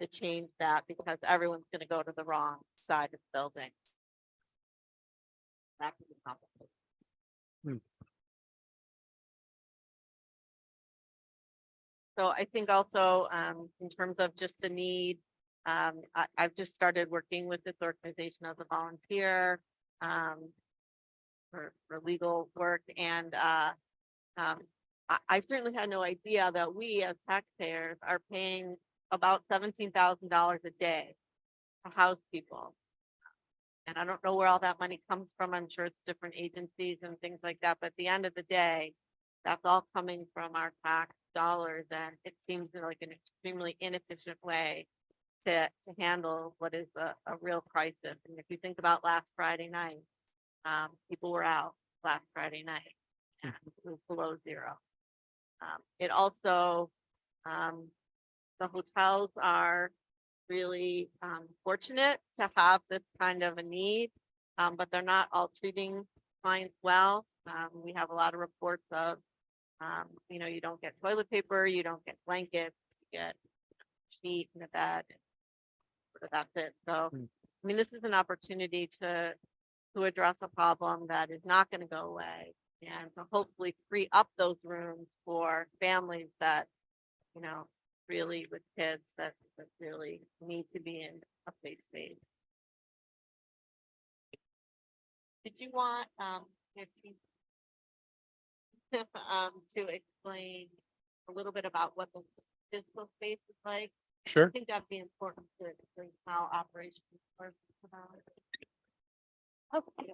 to change that, because everyone's going to go to the wrong side of the building. That could be complicated. So I think also in terms of just the need, I've just started working with this organization as a volunteer for legal work, and I certainly had no idea that we as taxpayers are paying about $17,000 a day to house people. And I don't know where all that money comes from. I'm sure it's different agencies and things like that. But at the end of the day, that's all coming from our tax dollars. And it seems like an extremely inefficient way to handle what is a real crisis. And if you think about last Friday night, people were out last Friday night, and it was below zero. It also, the hotels are really fortunate to have this kind of a need, but they're not all treating clients well. We have a lot of reports of, you don't get toilet paper, you don't get blankets, you get a sheet and a bed, but that's it. So, this is an opportunity to to address a problem that is not going to go away and to hopefully free up those rooms for families that, you know, really with kids that really need to be in a safe space. Did you want, if you to explain a little bit about what the physical space is like? I Sure. think that'd be important to explain how operations work. Okay.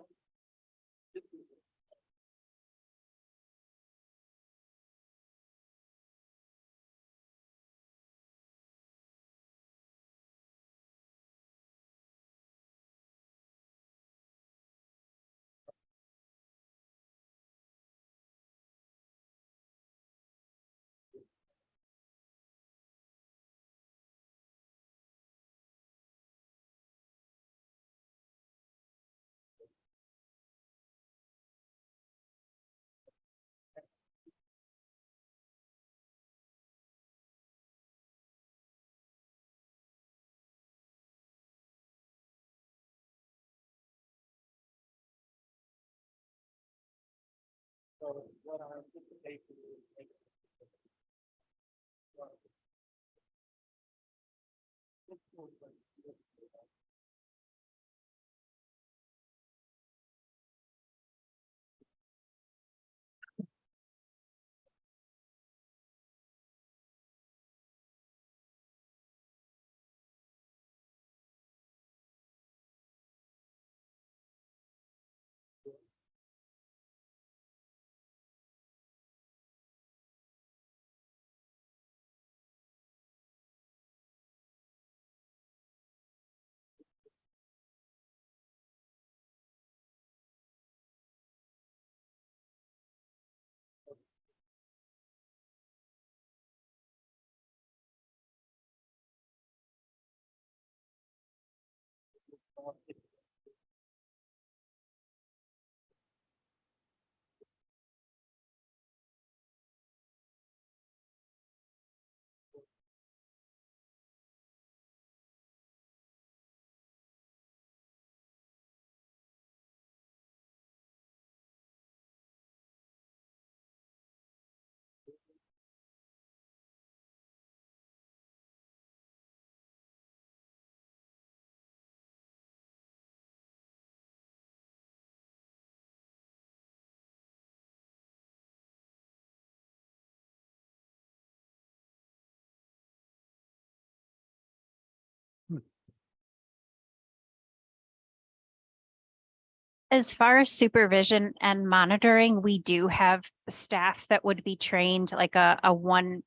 As far as supervision and monitoring, we do have staff that would be trained, like a one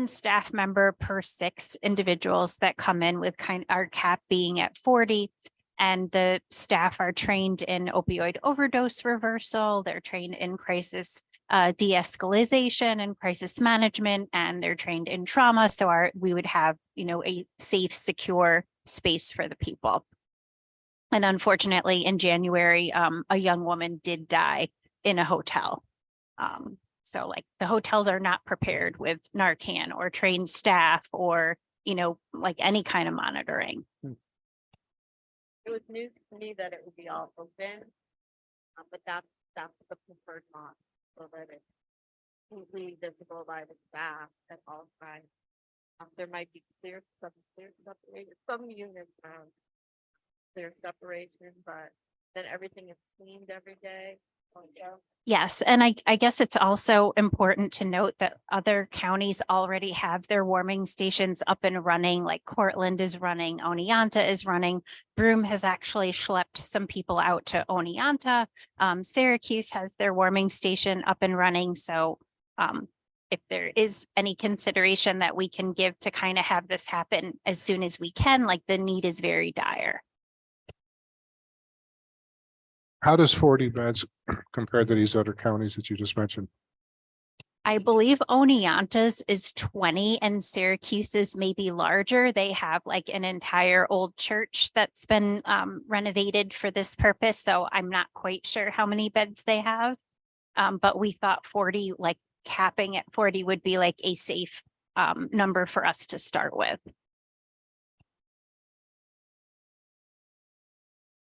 staff member per 6 individuals that come in with our cap being at 40. And the staff are trained in opioid overdose reversal. They're trained in crisis de-escalation and crisis management, and they're trained in trauma. So we would have, a safe, secure space for the people. And unfortunately, in January, a young woman did die in a hotel. So like the hotels are not prepared with Narcan or trained staff or, like any kind of monitoring. It was news to me that it would be all open, but that's the preferred model, so that it's completely visible by the staff at all times. There might be clear separation, some units clear separation, but then everything is cleaned every day. Yes, and I guess it's also important to note that other counties already have their warming stations up and running, like Cortland is running, Oneonta is running. Broome has actually schlepped some people out to Oneonta. Syracuse has their warming station up and running. So if there is any consideration that we can give to kind of have this happen as soon as we can, like the need is very dire. How does 40 beds compare to these other counties that you just mentioned? I believe Oneonta's is 20 and Syracuse's may be larger. They have like an entire old church that's been renovated for this purpose. So I'm not quite sure how many beds they have. But we thought 40, like capping at 40 would be like a safe number for us to start with.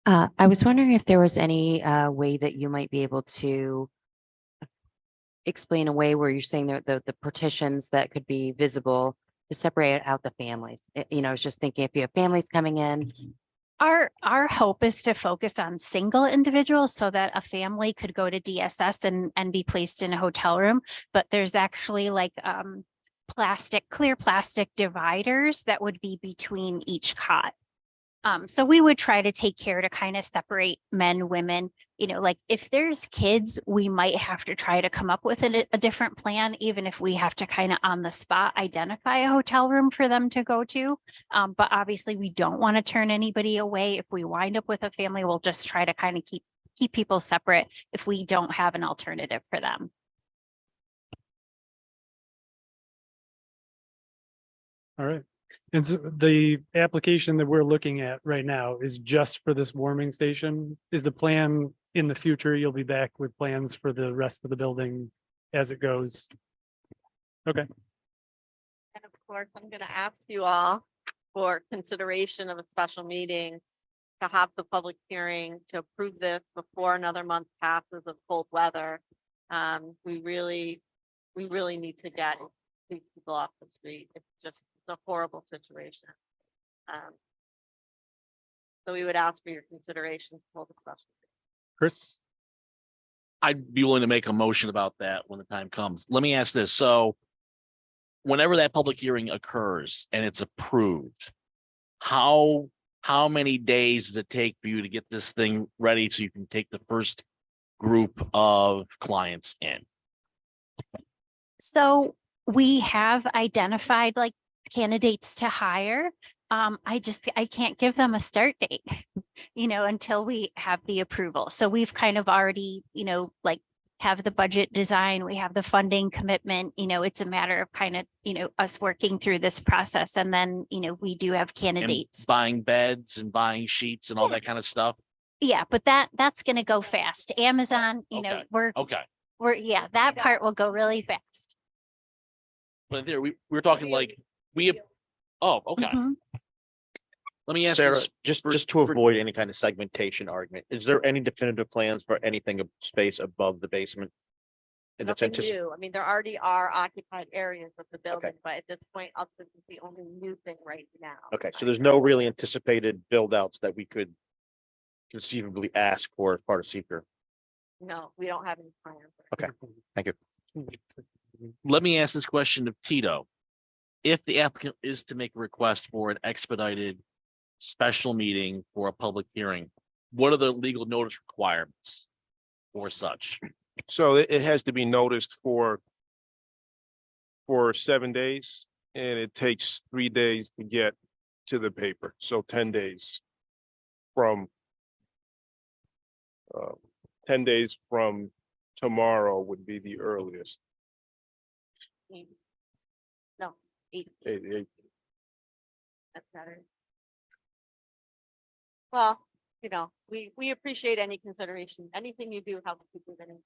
I was wondering if there was any way that you might be able to explain a way where you're saying the partitions that could be visible to separate out the families. You know, I was just thinking if you have families coming in, Our hope is to focus on single individuals so that a family could go to DSS and be placed in a hotel room. But there's actually like clear plastic dividers that would be between each cot. So we would try to take care to kind of separate men, women, you know, like if there's kids, we might have to try to come up with a different plan, even if we have to kind of on the spot identify a hotel room for them to go to. But obviously we don't want to turn anybody away. If we wind up with a family, we'll just try to kind of keep people separate if we don't have an alternative for them. All right. And so the application that we're looking at right now is just for this warming station. Is the plan in the future, you'll be back with plans for the rest of the building as it goes? Okay. And of course, I'm gonna ask you all for consideration of a special meeting to have the public hearing to approve this before another month passes of cold weather. We really need to get these people off the street. It's just a horrible situation. So we would ask for your consideration for the special. Chris? I'd be willing to make a motion about that when the time comes. Let me ask this. So whenever that public hearing occurs and it's approved, how many days does it take for you to get this thing ready so you can take the first group of clients in? So we have identified like candidates to hire. I can't give them a start date, you know, until we have the approval. So we've kind of already, you know, like have the budget design, we have the funding commitment, you know, it's a matter of kind of, you know, us working through this process. And then, you know, we do have And candidates. buying beds and buying sheets and all that kind of stuff? Yeah, but that's going to go fast. Amazon, you know, Okay. Okay. yeah, that part will go really fast. But there, we're talking like, oh, okay. Mhm. Let me ask Sarah, this. just to avoid any kind of segmentation argument, is there any definitive plans for anything of space above the basement? And that's Nothing new. I mean, there already are occupied areas of the building, but at this point, this is the only new thing right now. okay, so there's no really anticipated build outs that we could conceivably ask for as part of seeker. No, we don't have any plans. Okay, thank you. Let me ask this question of Tito. If the applicant is to make a request for an expedited special meeting for a public hearing, what are the legal notice requirements for such? So it has to be noticed for 7 days, and it takes 3 days to get to the paper. So 10 days from 10 days from tomorrow would be the earliest. No, 8. That's better. Well, you know, we appreciate any consideration. Anything you do helps people get in.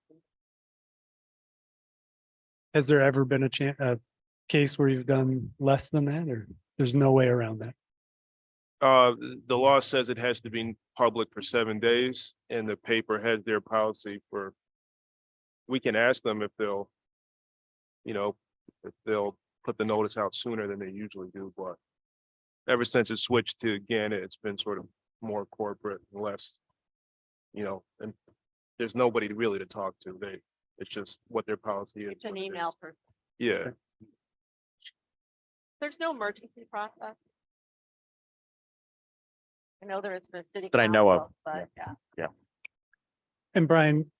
Has there ever been a case where you've done less than that, or there's no way around that? The law says it has to be public for 7 days, and the paper has their policy for. We can ask them if they'll, you know, if they'll put the notice out sooner than they usually do, but ever since it switched to Gannett, it's been sort of more corporate and less, you know, and there's nobody really to talk to. It's just what their policy is. It's an what it email is. person. Yeah. There's no emergency process. I know there is for city. That I know of. council, But yeah. And Brian,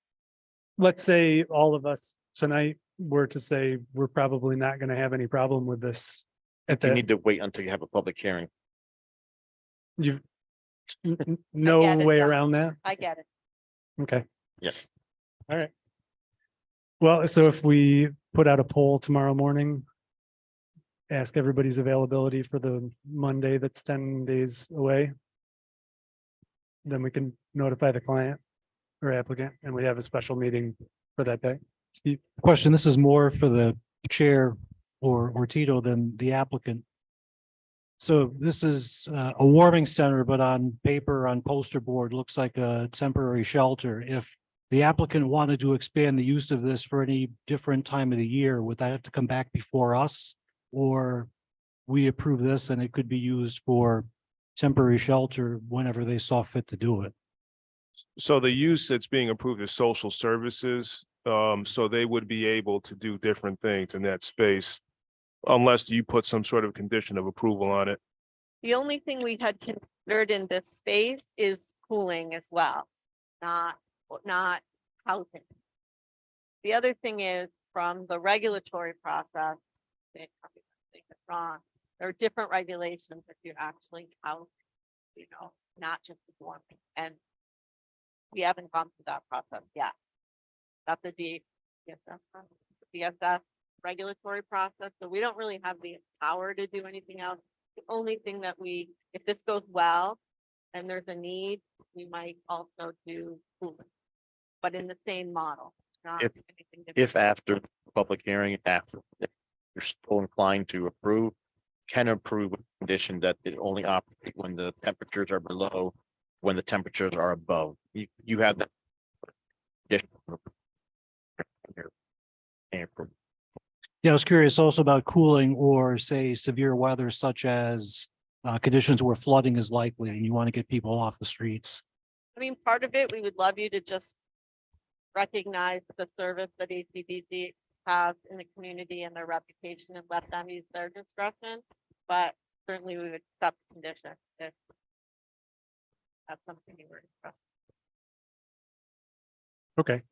let's say all of us tonight were to say, we're probably not going to have any problem with this. I At think you that, need to wait until you have a public hearing. you've get no it, way Don. around that? I get it. Okay, Yes. all right. Well, so if we put out a poll tomorrow morning, ask everybody's availability for the Monday that's 10 days away, then we can notify the client or applicant, and we have a special meeting for that day. Steve? Question, this is more for the chair or Tito than the applicant. So this is a warming center, but on paper, on poster board, looks like a temporary shelter. If the applicant wanted to expand the use of this for any different time of the year, would that have to come back before us? Or we approve this and it could be used for temporary shelter whenever they saw fit to do it? So the use that's being approved is social services. So they would be able to do different things in that space unless you put some sort of condition of approval on it. The only thing we had considered in this space is cooling as well, not housing. The other thing is from the regulatory process, they tell me if I think it's wrong, there are different regulations if you actually house, not just the warming. And we haven't gone through that process yet. That's a DSS regulatory process, so we don't really have the power to do anything else. The only thing that if this goes well and there's a need, we might also do cooling, but in the same model. Not If- anything different. If after public hearing, if you're still inclined to approve, can approve with condition that it only operate when the temperatures are below, when the temperatures are above. You have that. Yeah, I was curious also about cooling or say severe weather such as conditions where flooding is likely and you want to get people off the streets. I mean, part of it, we would love you to just recognize the service that ACDC has in the community and their reputation and let them use their discretion. But certainly we would accept the condition if that's something you were interested. Okay,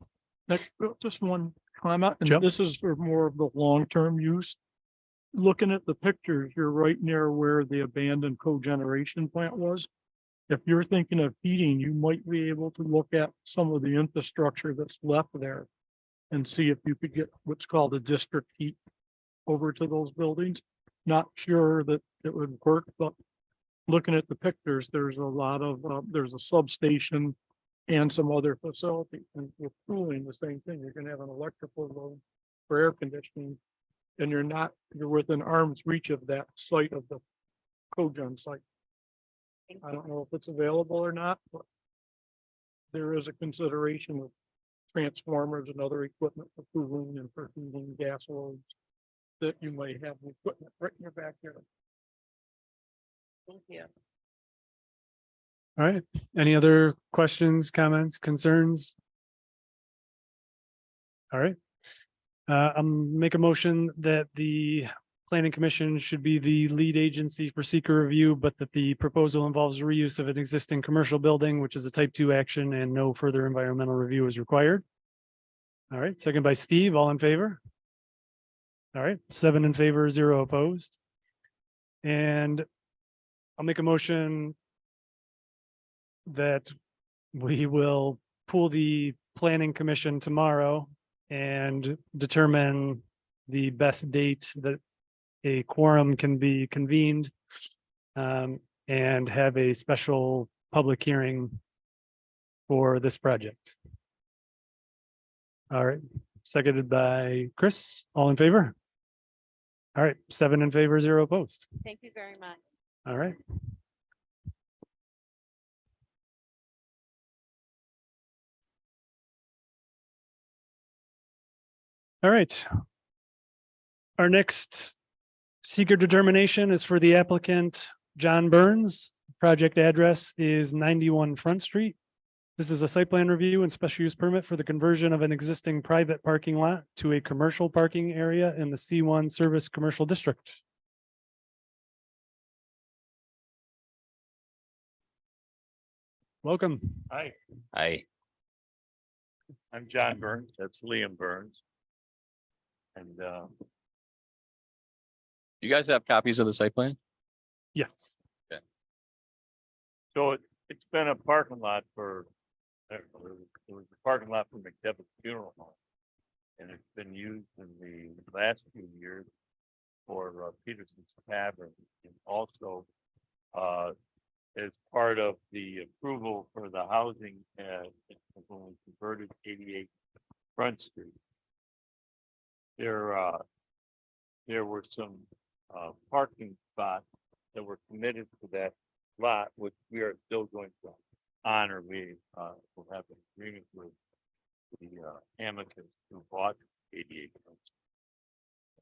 Just one comment, Joe? and this is for more of the long-term use. Looking at the pictures, you're right near where the abandoned cogeneration plant was. If you're thinking of heating, you might be able to look at some of the infrastructure that's left there and see if you could get what's called a district heat over to those buildings. Not sure that it would work, but looking at the pictures, there's a lot of, there's a substation and some other facility, and with cooling, the same thing. You're gonna have an electrical load for air conditioning. And you're within arm's reach of that site of the cogen site. I don't know if it's available or not, but there is a consideration of transformers and other equipment for cooling and for heating gas loads that you might have equipment right in your backyard. Thank you. all right. Any other questions, comments, concerns? All right. I'll make a motion that the planning commission should be the lead agency for seeker review, but that the proposal involves reuse of an existing commercial building, which is a type 2 action, and no further environmental review is required. All right, second by Steve, all in favor? All right, 7 in favor, 0 opposed. And I'll make a motion that we will pull the planning commission tomorrow and determine the best date that a quorum can be convened, and have a special public hearing for this project. All right, seconded by Chris, all in favor? All right, 7 in favor, 0 opposed. Thank you very much. All right. All right. Our next seeker determination is for the applicant, John Burns. Project address is 91 Front Street. This is a site plan review and special use permit for the conversion of an existing private parking lot to a commercial parking area in the C1 Service Commercial District. Welcome. Hi, I, I'm John Burns. That's Liam Burns. And You guys have copies of the site plan? Yes. so it's been a parking lot for, I don't know, it was a parking lot for McDevitt Funeral Home. And it's been used in the last few years for Peterson's Tavern, and also as part of the approval for the housing when we converted 88 Front Street. There were some parking spots that were committed to that lot, which we are still going to honor. We will have an agreement with the amicus who bought 88 Prince.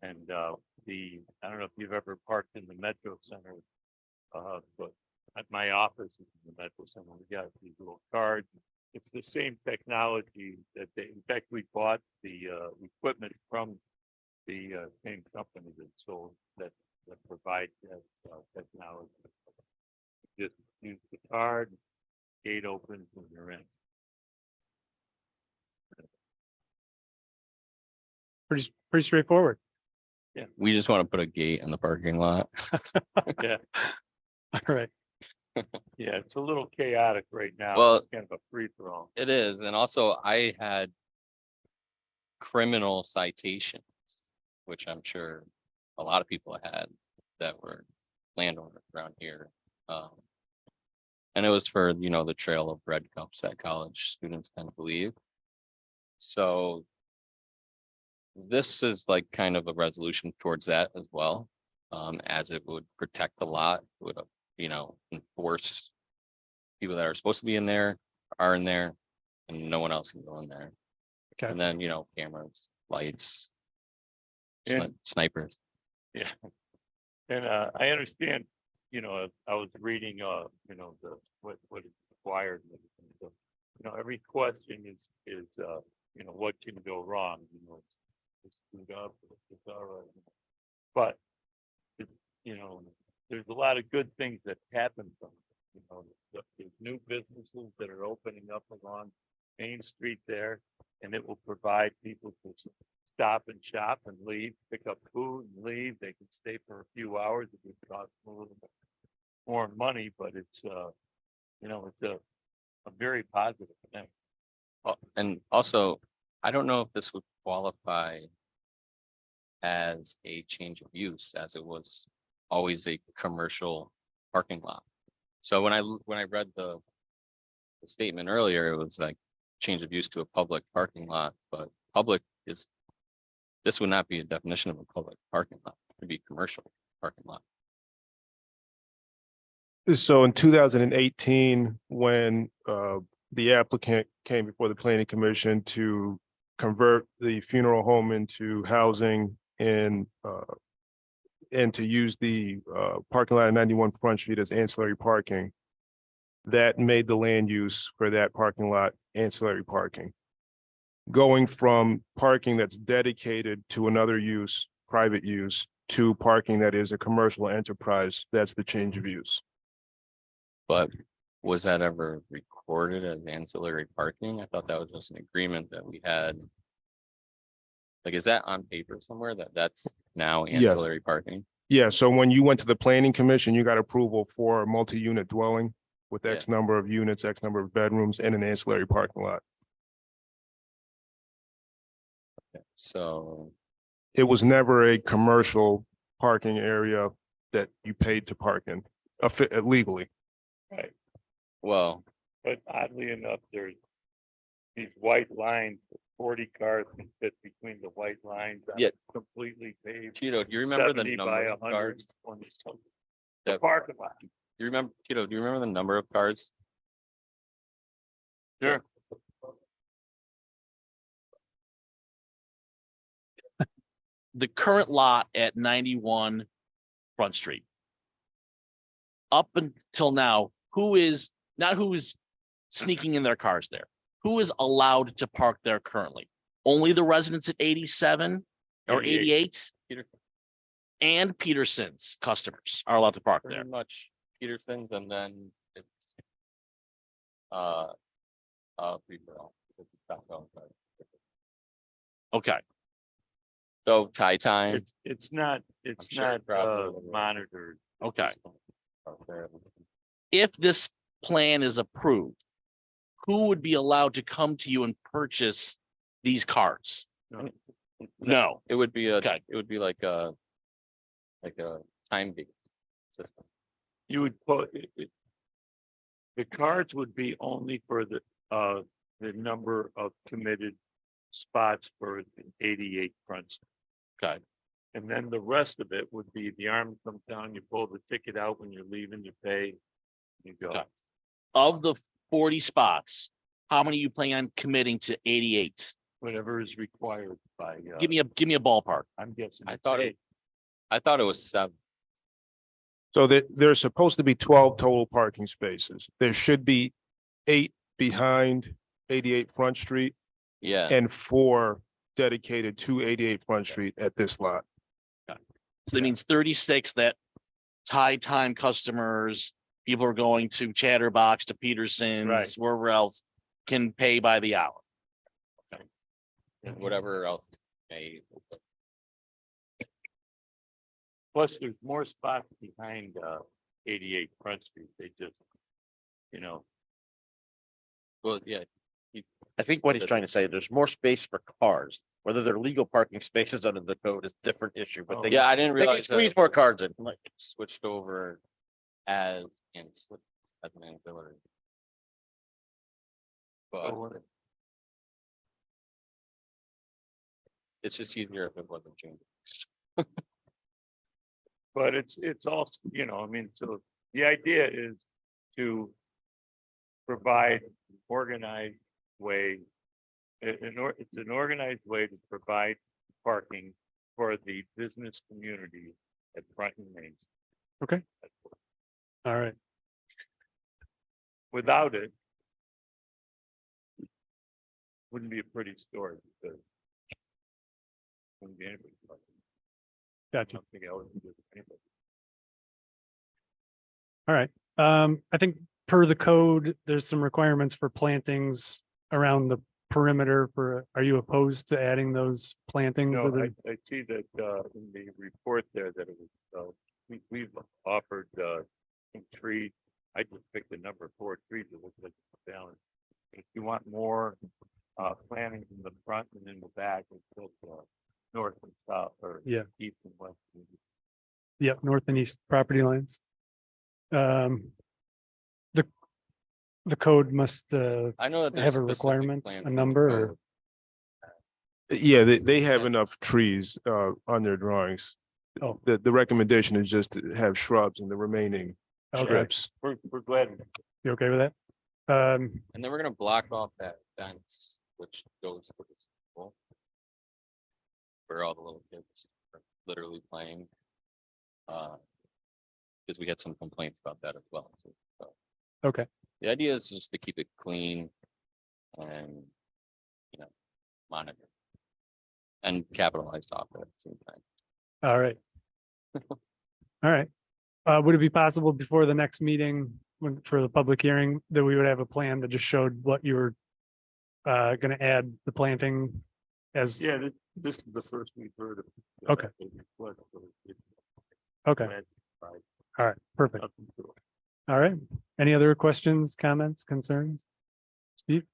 And I don't know if you've ever parked in the Metro Center, but at my office is in the Metro Center. We got these little cards. It's the same technology that in fact, we bought the equipment from the same company that provides that technology. Just use the card, gate opens when you're in. Pretty straightforward. We just want to put a gate in the parking lot. Yeah, All right. yeah, it's a little chaotic right now. Well, It's kind of a free for all. It is, and also I had criminal citations, which I'm sure a lot of people had that were landowners around here. And it was for, the trail of bread cups that college students tend to leave. So this is like kind of a resolution towards that as well, as it would protect the lot, it would, enforce people that are supposed to be in there, are in there, and no one else can go in there. Okay. And then, cameras, lights, And- snipers. Yeah. And I understand, I was reading, what is required. And everything. So, every question is, what can go wrong? It's screwed up, it's all right. But, there's a lot of good things that happen from it. There's new businesses that are opening up along Main Street there, and it will provide people to stop and shop and leave, pick up food and leave. They can stay for a few hours. It would cost them a little bit more money, but it's it's a very positive thing. And also, I don't know if this would qualify as a change of use, as it was always a commercial parking lot. So when I read the statement earlier, it was like change of use to a public parking lot, but this would not be a definition of a public parking lot. It'd be commercial parking lot. So in 2018, when the applicant came before the planning commission to convert the funeral home into housing and to use the parking lot at 91 Front Street as ancillary parking, that made the land use for that parking lot ancillary parking. Going from parking that's dedicated to another use, private use, to parking that is a commercial enterprise, that's the change of use. But was that ever recorded as ancillary parking? I thought that was just an agreement that we had. Like, is that on paper somewhere that's now Yes. ancillary parking? Yeah, so when you went to the planning commission, you got approval for a multi-unit dwelling with X number of units, X number of bedrooms, and an ancillary parking lot. So It was never a commercial parking area that you paid to park in legally. Right. well, But oddly enough, there's these white lines, 40 cars can fit between the white lines. on Yeah. Completely paved. Tito, do you remember the 70 by number of 100 cars? on the that- parking lot. Do you remember, Tito, do you remember the number of cars? Sure. The current lot at 91 Front Street. Up until now, who is sneaking in their cars there? Who is allowed to park there currently? Only the residents at 87 or 88? And Peterson's customers are allowed to park there. Pretty much Peterson's, and then it's free-for-all. Okay, So tie time. It's not sure probably will. monitored. okay. If this plan is approved, who would be allowed to come to you and purchase these cars? No. It would be Okay. it would be like a time-based system. You would put the cards would be only for the number of committed spots for the 88 Front Street. Okay. And then the rest of it would be the arm comes down, you pull the ticket out when you're leaving, you pay, you go. Of the 40 spots, how many you plan on committing to 88? Whatever is required by, Give me a ballpark. I'm guessing. I it's thought eight. I thought it was 7. So there's supposed to be 12 total parking spaces. There should be 8 behind 88 Front Street Yeah. and 4 dedicated to 88 Front Street at this lot. So that means 36 that high time customers, people are going to Chatterbox, to Peterson's, Right. wherever else, can pay by the hour. And whatever else. May Plus, there's more spots behind 88 Front Street. They just, Well, yeah. I think what he's trying to say, there's more space for cars, whether they're legal parking spaces under the code is a different issue, but they. Yeah, I didn't They can realize. that squeeze it more was cars in, like. Switched over as as an auxiliary. But it's just easier if it wasn't changed. but it's also, so the idea is to provide organized way. It's an organized way to provide parking for the business community at Front and Main. Okay. All right. Without it, wouldn't be a pretty story because wouldn't be anybody parking. I Gotcha. don't think I would do anybody. All right. I think per the code, there's some requirements for plantings around the perimeter are you opposed to adding those plantings? No, that are- I see that in the report there that it was, we've offered some trees. I just picked a number of 4 trees that look like it's balanced. If you want more plantings in the front and in the back, it's north and south or Yeah. east and west. Yep, north and east property lines. The code must I know that there's have a specific requirement, plans a in the number or, code. Yeah, they have enough trees on their drawings. Oh. The recommendation is just to have shrubs in the remaining Okay. strips. We're glad. you okay with that? And then we're gonna block off that fence, which goes to the school. Where all the little kids are literally playing. Because we had some complaints about that as well. So Okay, the idea is just to keep it clean and, monitor. And capitalize off it at the same time. all right. All right. Would it be possible before the next meeting, for the public hearing, that we would have a plan that just showed what you were gonna add the planting as? Yeah, this is the first we've heard of. Okay. Okay, all right, perfect. All right. Any other questions, comments, concerns? Steve?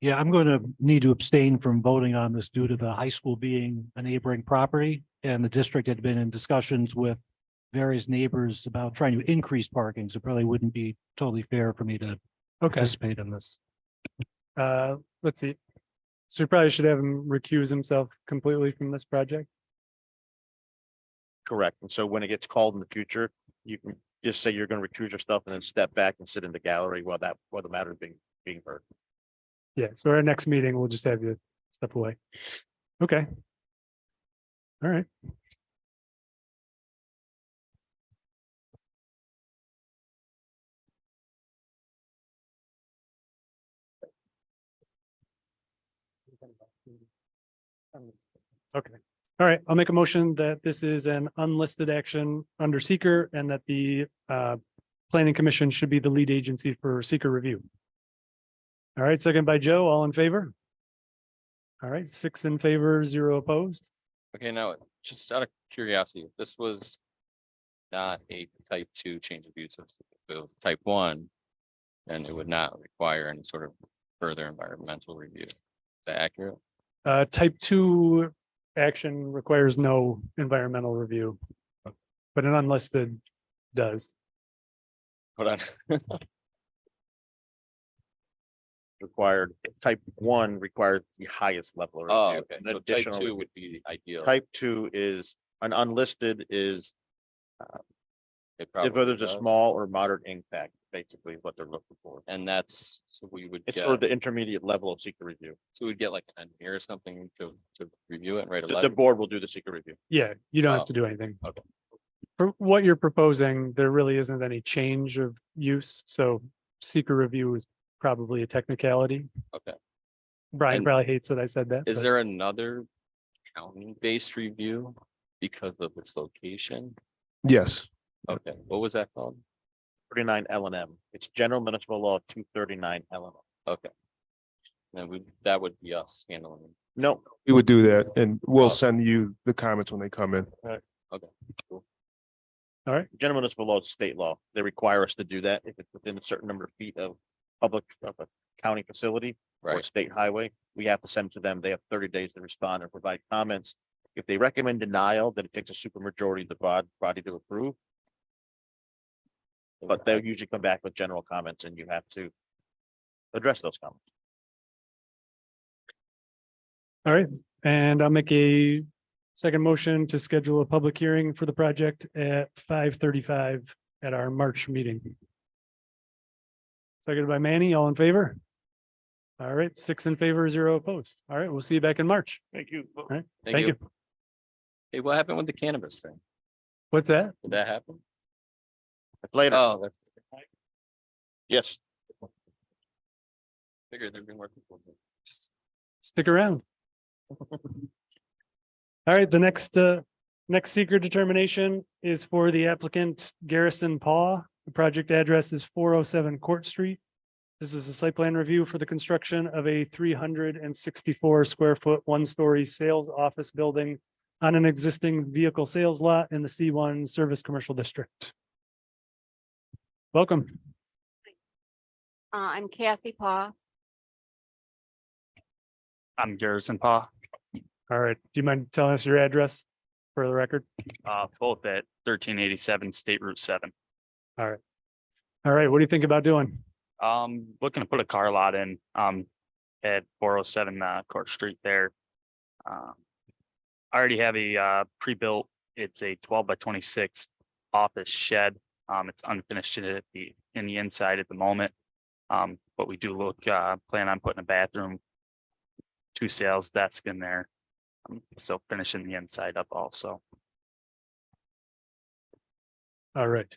Yeah, I'm going to need to abstain from voting on this due to the high school being a neighboring property. And the district had been in discussions with various neighbors about trying to increase parking. So it probably wouldn't be totally fair for me to Okay, participate in this. let's see. So you probably should have him recuse himself completely from this project. Correct. And so when it gets called in the future, you can just say you're going to recuse yourself and then step back and sit in the gallery while the matter is being heard. Yeah, so our next meeting, we'll just have you step away. Okay. All right. Okay, all right, I'll make a motion that this is an unlisted action under seeker and that the planning commission should be the lead agency for seeker review. All right, second by Joe, all in favor? All right, 6 in favor, 0 opposed. Okay, now, just out of curiosity, if this was not a type 2 change of use of type 1, then it would not require any sort of further environmental review. Is that accurate? Type 2 action requires no environmental review, but an unlisted does. Hold on. Required, type 1 requires the highest level of Oh, review. okay. An So type additional 2 review. would be ideal. Type 2 is An unlisted is It whether probably there's a does. small or moderate impact, basically is what they're looking for. And that's, so we would It's get, sort of the intermediate level of secret review. so we'd get like an engineer or something to review it and write a The letter. board will do the secret review. Yeah, you don't Oh, have to do anything. okay. For what you're proposing, there really isn't any change of use, so secret review is probably a technicality. Okay. Brian And probably hates that I said that. Is but- there another county-based review because of its location? Yes. Okay, what was that called? 39 LNM. It's General Municipal Law 239 LNM. Okay. Then that would be us handling it. No, We would do that and we'll Oh. send you the comments when they come in. Okay, cool. General Municipal Law is state law. They require us to do that if it's within a certain number of feet of of a county facility or a Right. state highway. We have to send to them. They have 30 days to respond and provide comments. If they recommend denial, then it takes a supermajority of the body to approve. But they'll usually come back with general comments and you have to address those comments. All right, and I'll make a second motion to schedule a public hearing for the project at 5:35 at our March meeting. Seconded by Manny, all in favor? All right, 6 in favor, 0 opposed. All right, we'll see you back in March. Thank you. All right, Thank thank you. you. Hey, what happened with the cannabis thing? What's that? Did that happen? Later, Oh, that's, yes. figured there'd be more people. Stick around. All right, the next secret determination is for the applicant Garrison Paw. The project address is 407 Court Street. This is a site plan review for the construction of a 364 square foot, one-story sales office building on an existing vehicle sales lot in the C1 Service Commercial District. Welcome. I'm Kathy Paw. I'm Garrison Pa, All right, do you mind telling us your address for the record? both at 1387 State Route 7. All right. All right, what do you think about doing? Looking to put a car lot in, at 407, Court Street there. I already have a, pre-built, it's a 12 by 26 office shed. It's unfinished in the inside at the moment. But we do plan on putting a bathroom, 2 sales desk in there. So finishing the inside up also. All right.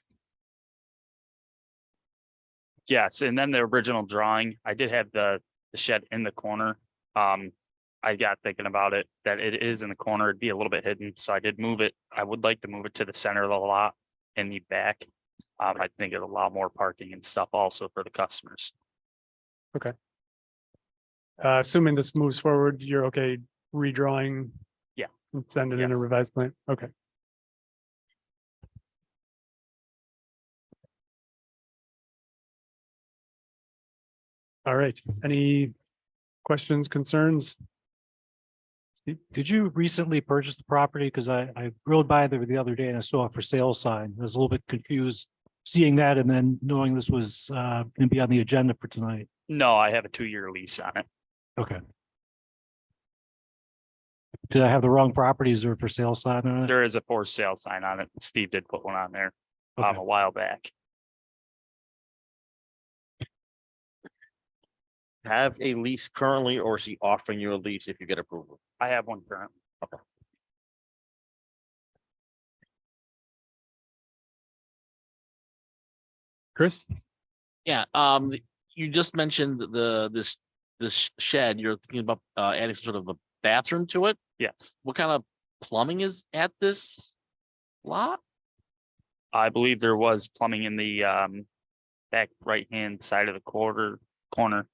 Yes, and then the original drawing, I did have the shed in the corner. I got thinking about it, that it is in the corner, it'd be a little bit hidden, so I did move it. I would like to move it to the center of the lot in the back. I think it'll allow more parking and stuff also for the customers. Assuming this moves forward, you're okay redrawing? Yeah. And send it in a Yes. revised plan? Okay. All right, any questions, concerns? Did you recently purchase the property? Because I rode by there the other day and I saw a for sale sign. I was a little bit confused seeing that and then knowing this was gonna be on the agenda for tonight. No, I have a 2-year lease on it. Okay. Did I have the wrong properties or for sale sign on it? There is a for sale sign on it. Steve did put one on there, Okay. a while back. Have a lease currently, or is he offering you a lease if you get approval? I have one current. Chris? Yeah, you just mentioned this shed, you're thinking about adding some sort of a bathroom to it. Yes, What kind of plumbing is at this lot? I believe there was plumbing in the back right-hand side of the corner.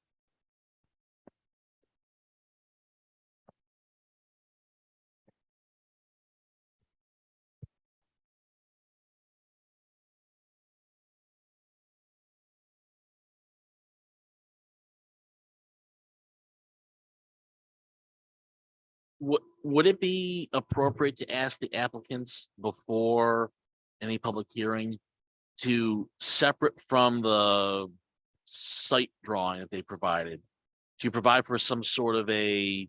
Would it be appropriate to ask the applicants before any public hearing to separate from the site drawing that they provided, to provide for some sort of a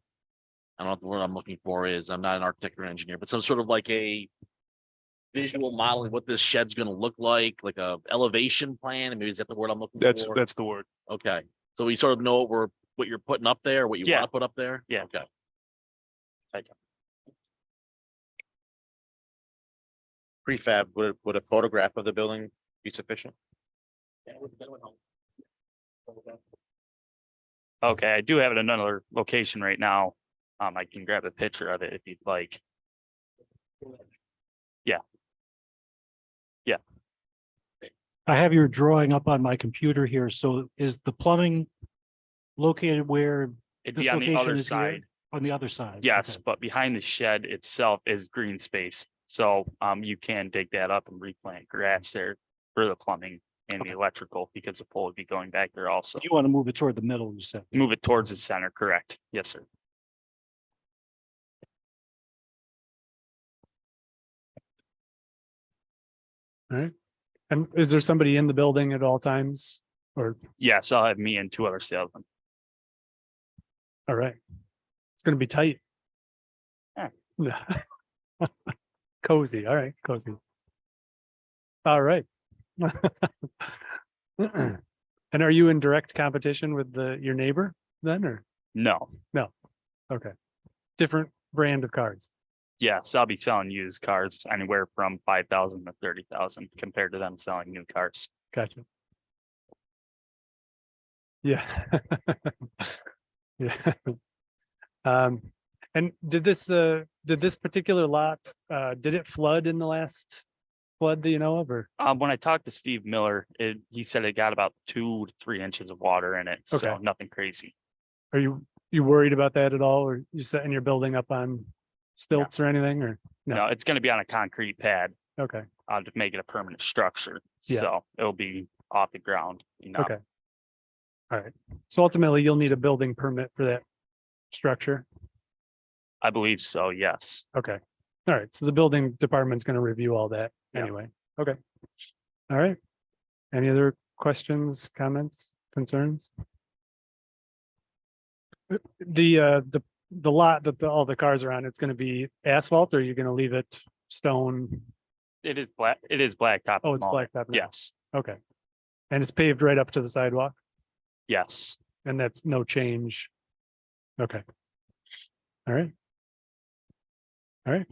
I don't know what the word I'm looking for is, I'm not an architect or engineer, but some sort of like a visual modeling what this shed's gonna look like a elevation plan, and maybe is that the word I'm looking for? That's the word. Okay, so we sort of know what you're putting up there, what you Yeah. want to put up there? Yeah. Okay. Prefab, would a photograph of the building be sufficient? Okay, I do have it in another location right now. I can grab a picture of it if you'd like. Yeah. Yeah. I have your drawing up on my computer here. So is the plumbing located where It'd this be on the location other is here? side. On the other side? Yes, Okay. but behind the shed itself is green space. So you can dig that up and replant grass there for the plumbing and the electrical, because the pole would be going back there also. You want to move it toward the middle, you said. Move it towards the center, correct? Yes, sir. All right. And is there somebody in the building at all times? Or, Yes, I'll have me and two other salesmen. all right. It's gonna be tight. Yeah. Cozy, all right, cozy. All right. And are you in direct competition with your neighbor then, or No, no? Okay. Different brand of cars. yes, I'll be selling used cars anywhere from 5,000 to 30,000 compared to them selling new cars. Gotcha. Yeah. Yeah. And did this particular lot, did it flood in the last flood that you know of, or? When I talked to Steve Miller, he said it got about 2 to 3 inches of water in it, so Okay. nothing crazy. Are you worried about that at all, or you setting your building up on stilts or anything, or? No. No, it's gonna be on a concrete pad, Okay, to make it a permanent structure, Yeah. so it'll be off the ground, okay. All right, so ultimately you'll need a building permit for that structure. I believe so, yes. Okay, all right, so the building department's gonna review all that Yeah. anyway, okay. All right, any other questions, comments, concerns? The lot that all the cars are on, it's gonna be asphalt, or you're gonna leave it stone? It is blacktop. Oh, at it's the moment. blacktop now. Yes, Okay. And it's paved right up to the sidewalk, yes. and that's no change? Okay. All right. All right.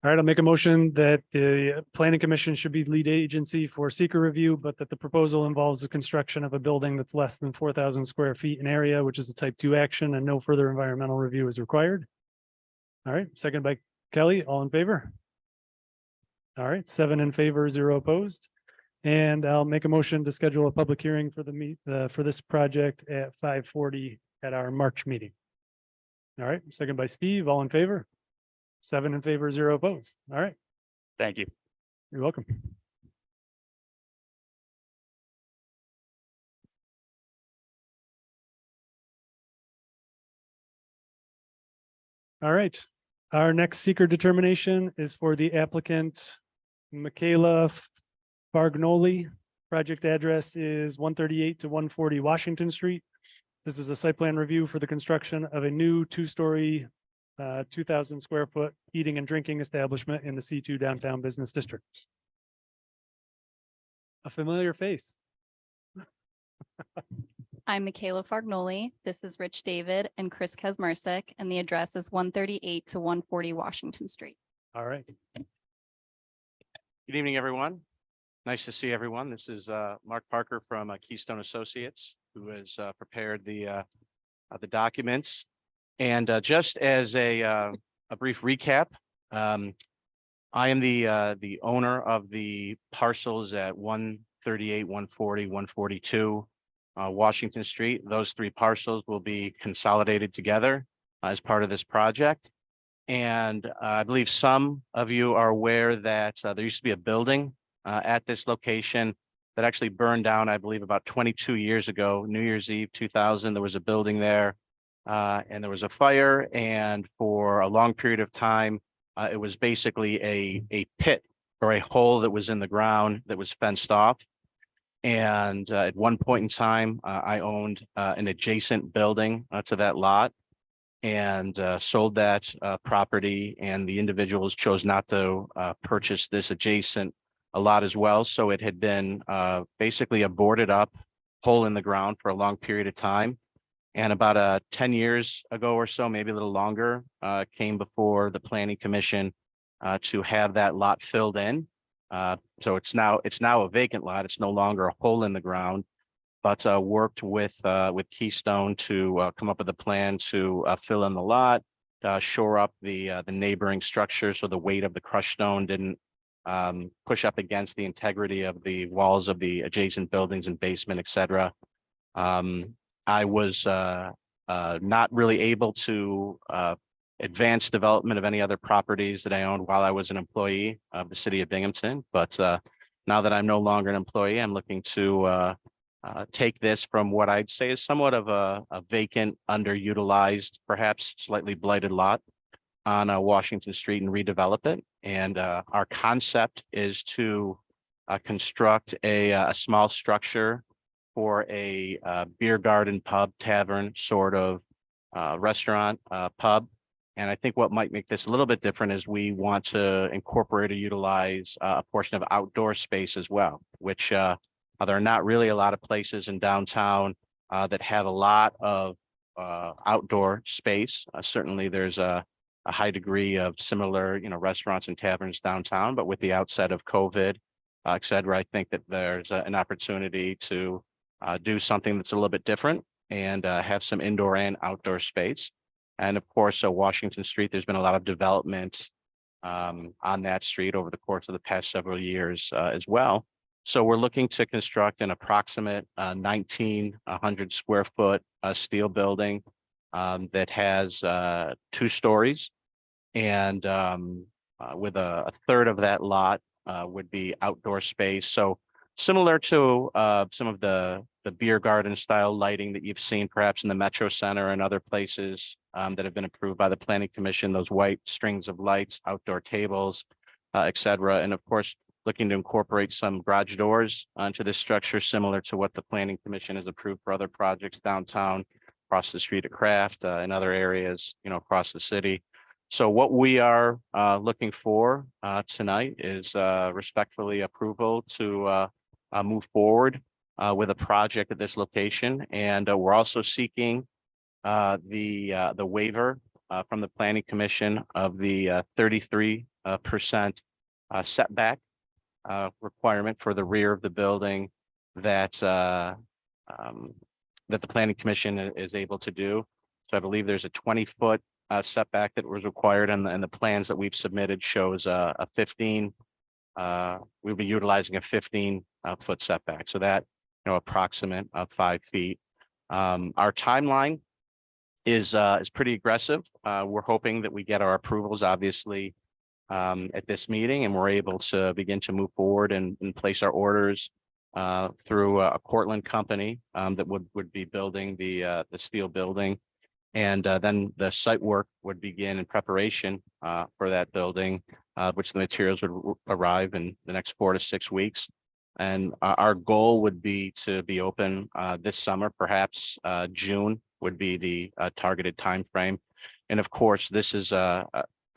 All right, I'll make a motion that the planning commission should be lead agency for seeker review, but that the proposal involves the construction of a building that's less than 4,000 square feet in area, which is a type 2 action, and no further environmental review is required. All right, second by Kelly, all in favor? All right, 7 in favor, 0 opposed. And I'll make a motion to schedule a public hearing for for this project at 5:40 at our March meeting. All right, second by Steve, all in favor? 7 in favor, 0 opposed. All right, Thank you. you're welcome. All right, our next seeker determination is for the applicant Michaela Fargnoli. Project address is 138 to 140 Washington Street. This is a site plan review for the construction of a new 2-story, 2,000 square foot eating and drinking establishment in the C2 downtown business district. A familiar face. I'm Michaela Fargnoli. This is Rich David and Chris Kazmarzik, and the address is 138 to 140 Washington Street. All right. Good evening, everyone. Nice to see everyone. This is Mark Parker from Keystone Associates, who has prepared the documents. And just as a brief recap, I am the owner of the parcels at 138, 140, 142 Washington Street. Those 3 parcels will be consolidated together as part of this project. And I believe some of you are aware that there used to be a building at this location that actually burned down, I believe, about 22 years ago, New Year's Eve 2000. There was a building there and there was a fire. And for a long period of time, it was basically a pit or a hole that was in the ground that was fenced off. And at one point in time, I owned an adjacent building to that lot and sold that property, and the individuals chose not to purchase this adjacent a lot as well. So it had been basically a boarded up hole in the ground for a long period of time. And about 10 years ago or so, maybe a little longer, came before the planning commission to have that lot filled in. So it's now a vacant lot. It's no longer a hole in the ground, but worked with Keystone to come up with a plan to fill in the lot, shore up the neighboring structure so the weight of the crushed stone didn't push up against the integrity of the walls of the adjacent buildings and basement, et cetera. I was not really able to advance development of any other properties that I owned while I was an employee of the city of Binghamton. But now that I'm no longer an employee, I'm looking to take this from what I'd say is somewhat of a vacant, underutilized, perhaps slightly blighted lot on Washington Street and redevelop it. And our concept is to construct a small structure for a beer garden, pub, tavern, sort of restaurant, pub. And I think what might make this a little bit different is we want to incorporate or utilize a portion of outdoor space as well, which there are not really a lot of places in downtown that have a lot of outdoor space. Certainly there's a high degree of similar, restaurants and taverns downtown, but with the outset of COVID, et cetera, I think that there's an opportunity to do something that's a little bit different and have some indoor and outdoor space. And of course, Washington Street, there's been a lot of development on that street over the course of the past several years as well. So we're looking to construct an approximate 1,900 square foot steel building that has 2 stories. And with a third of that lot would be outdoor space. So similar to some of the beer garden style lighting that you've seen perhaps in the Metro Center and other places that have been approved by the Planning Commission, those white strings of lights, outdoor tables, et cetera. And of course, looking to incorporate some garage doors onto this structure, similar to what the Planning Commission has approved for other projects downtown, across the street at Craft, in other areas, across the city. So what we are looking for tonight is respectfully approval to move forward with a project at this location. And we're also seeking the waiver from the Planning Commission of the 33% setback requirement for the rear of the building that that the Planning Commission is able to do. So I believe there's a 20-foot setback that was required, and the plans that we've submitted shows a 15. We'll be utilizing a 15-foot setback, so that approximate of 5 feet. Our timeline is pretty aggressive. We're hoping that we get our approvals, obviously, at this meeting, and we're able to begin to move forward and place our orders through a Cortland company that would be building the steel building. And then the site work would begin in preparation for that building, which the materials would arrive in the next 4 to 6 weeks. And our goal would be to be open this summer, perhaps June would be the targeted time frame. And of course, this is a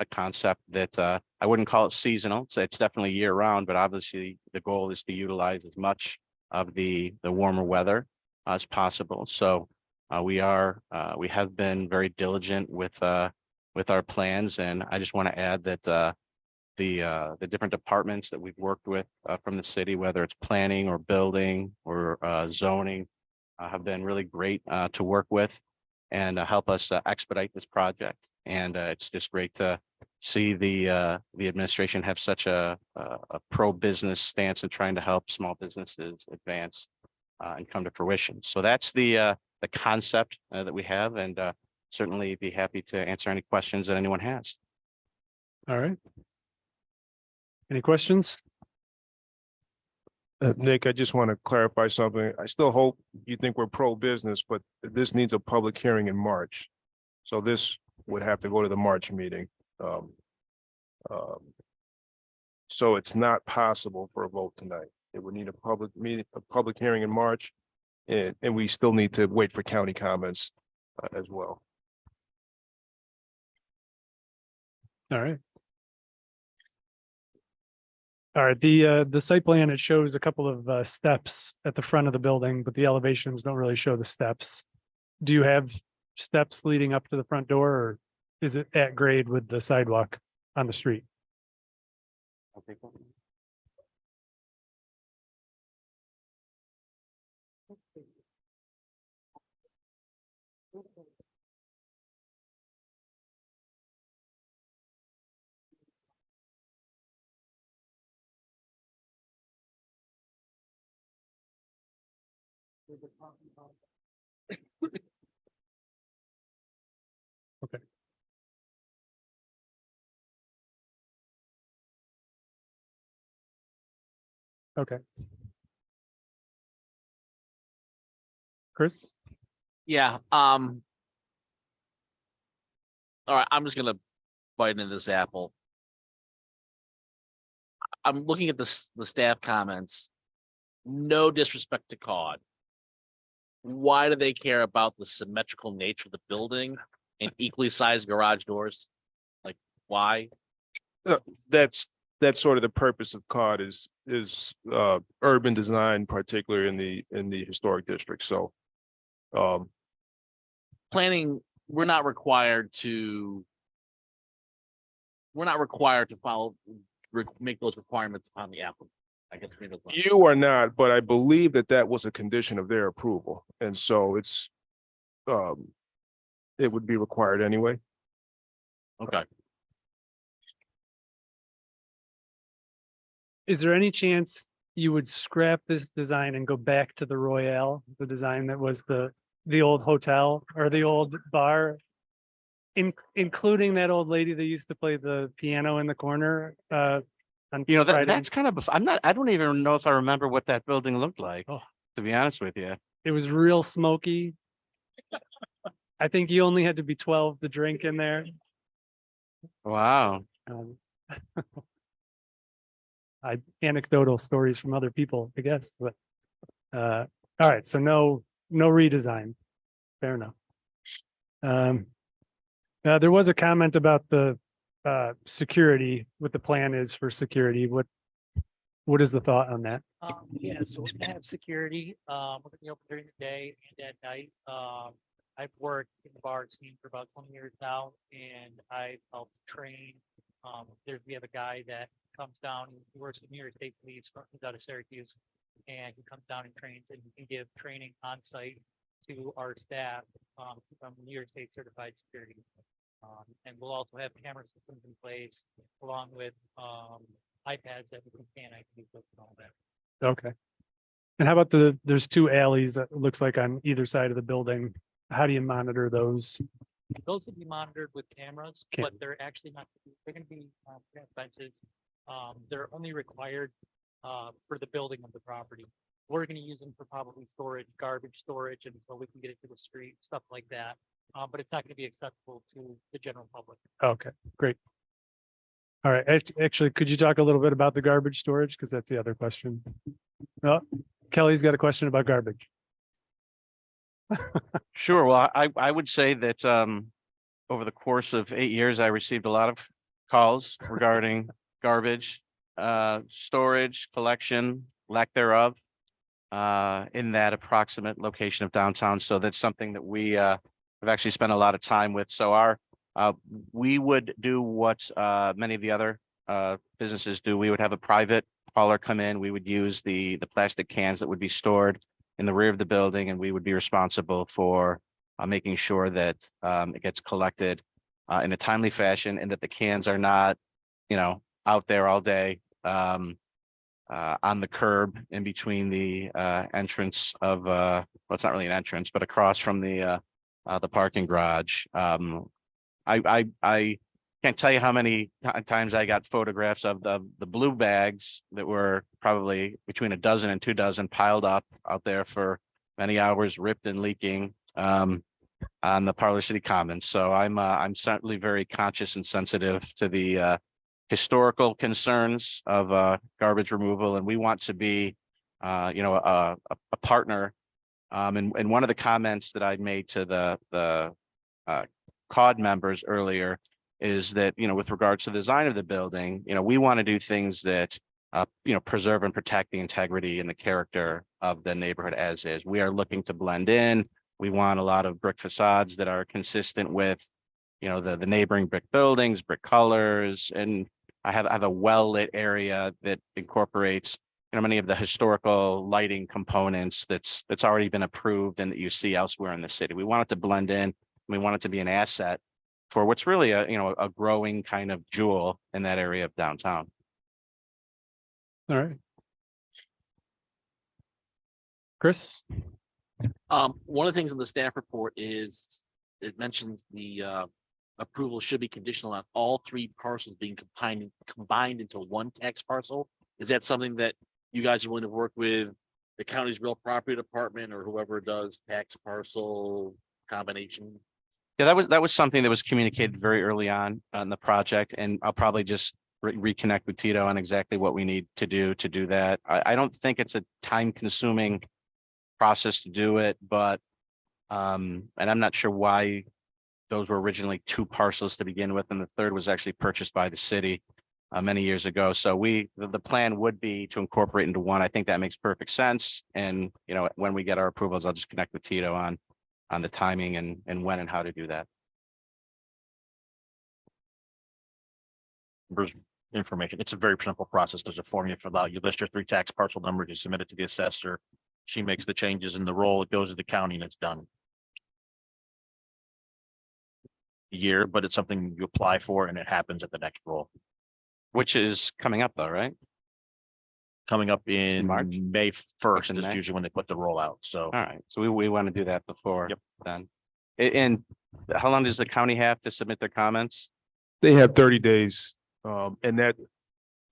concept that I wouldn't call it seasonal. So it's definitely year round, but obviously the goal is to utilize as much of the warmer weather as possible. So we have been very diligent with our plans, and I just want to add that the different departments that we've worked with from the city, whether it's planning or building or zoning, have been really great to work with and help us expedite this project. And it's just great to see the administration have such a pro-business stance in trying to help small businesses advance and come to fruition. So that's the concept that we have, and certainly be happy to answer any questions that anyone has. All right. Any questions? Nick, I just want to clarify something. I still hope you think we're pro-business, but this needs a public hearing in March. So this would have to go to the March meeting. So it's not possible for a vote tonight. It would need a public meeting, a public hearing in March. And we still need to wait for county comments as well. All right. All right, the site plan, it shows a couple of steps at the front of the building, but the elevations don't really show the steps. Do you have steps leading up to the front door, or is it at grade with the sidewalk on the street? Okay. Okay. Chris? Yeah, all right, I'm just gonna bite into this apple. I'm looking at the staff comments. No disrespect to COD. Why do they care about the symmetrical nature of the building and equally sized garage doors? Like, why? That's sort of the purpose of COD is urban design, particularly in the historic district. So Planning, we're not required to follow, make those requirements upon the applicant. I guess maybe that's what- you are not, but I believe that was a condition of their approval. And so it's it would be required anyway. Okay. Is there any chance you would scrap this design and go back to the Royale, the design that was the old hotel or the old bar? Including that old lady that used to play the piano in the corner, on You know, Friday. that's kind of, I don't even know if I remember what that building looked like, Oh. to be honest with you. It was real smoky. I think you only had to be 12 to drink in there. Wow. Um, anecdotal stories from other people, I guess, but, all right, so no redesign. Fair enough. There was a comment about the, security, what the plan is for security. What is the thought on that? Yeah, so we're gonna have security, we're gonna be open during the day and at night. I've worked in the bar scene for about 20 years now, and I've helped train. We have a guy that comes down, he works with New York State Police, he's out of Syracuse, and he comes down and trains, and he can give training on site to our staff, from New York State certified security. And we'll also have camera systems in place along with, iPads that we can scan IDs with and all that. Okay. And how about there's two alleys that it looks like on either side of the building. How do you monitor those? Those will be monitored with cameras, but they're actually not, they're gonna be expensive. They're only required for the building of the property. We're gonna use them for probably storage, garbage storage, and so we can get it to the street, stuff like that. But it's not gonna be accessible to the general public. Okay, great. All right, actually, could you talk a little bit about the garbage storage? Because that's the other question. Oh, Kelly's got a question about garbage. Sure. Well, I would say that over the course of 8 years, I received a lot of calls regarding garbage, storage, collection, lack thereof, in that approximate location of downtown. So that's something that we have actually spent a lot of time with. So we would do what many of the other businesses do. We would have a private hauler come in. We would use the plastic cans that would be stored in the rear of the building, and we would be responsible for making sure that it gets collected in a timely fashion, and that the cans are not, out there all day on the curb in between the entrance of well, it's not really an entrance, but across from the parking garage. I can't tell you how many times I got photographs of the blue bags that were probably between a dozen and 2 dozen piled up out there for many hours, ripped and leaking on the Parlor City Commons. So I'm certainly very conscious and sensitive to the historical concerns of garbage removal, and we want to be a partner. And one of the comments that I made to the COD members earlier is that, with regards to the design of the building, we want to do things that, preserve and protect the integrity and the character of the neighborhood as is. We are looking to blend in. We want a lot of brick facades that are consistent with, the neighboring brick buildings, brick colors, and I have a well-lit area that incorporates, many of the historical lighting components that's already been approved and that you see elsewhere in the city. We want it to blend in. We want it to be an asset for what's really a growing kind of jewel in that area of downtown. All right. Chris? One of the things in the staff report is it mentions the approval should be conditional on all three parcels being combined into one tax parcel. Is that something that you guys are willing to work with the county's real property department or whoever does tax parcel combination? Yeah, that was something that was communicated very early on the project, and I'll probably just reconnect with Tito on exactly what we need to do that. I don't think it's a time-consuming process to do it, but and I'm not sure why those were originally two parcels to begin with, and the third was actually purchased by the city many years ago. So the plan would be to incorporate into one. I think that makes perfect sense. And when we get our approvals, I'll just connect with Tito on the timing and when and how to do that. There's information. It's a very simple process. There's a form you fill out. You list your three tax parcel numbers, you submit it to the assessor. She makes the changes in the roll. It goes to the county and it's done. Year, but it's something you apply for and it happens at the next roll. Which is coming up though, right? Coming up in March? May 1st in is May? usually when they put the roll out. So All right, so we want to do that before Yep. then. And how long does the county have to submit their comments? They have 30 days, and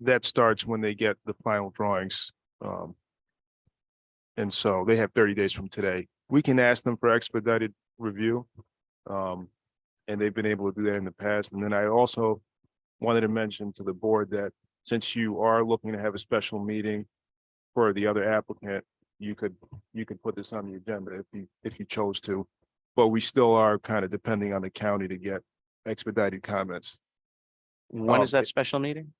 that starts when they get the final drawings. And so they have 30 days from today. We can ask them for expedited review. And they've been able to do that in the past. And then I also wanted to mention to the board that since you are looking to have a special meeting for the other applicant, you could put this on the agenda if you chose to. But we still are kind of depending on the county to get expedited comments. When is that special meeting?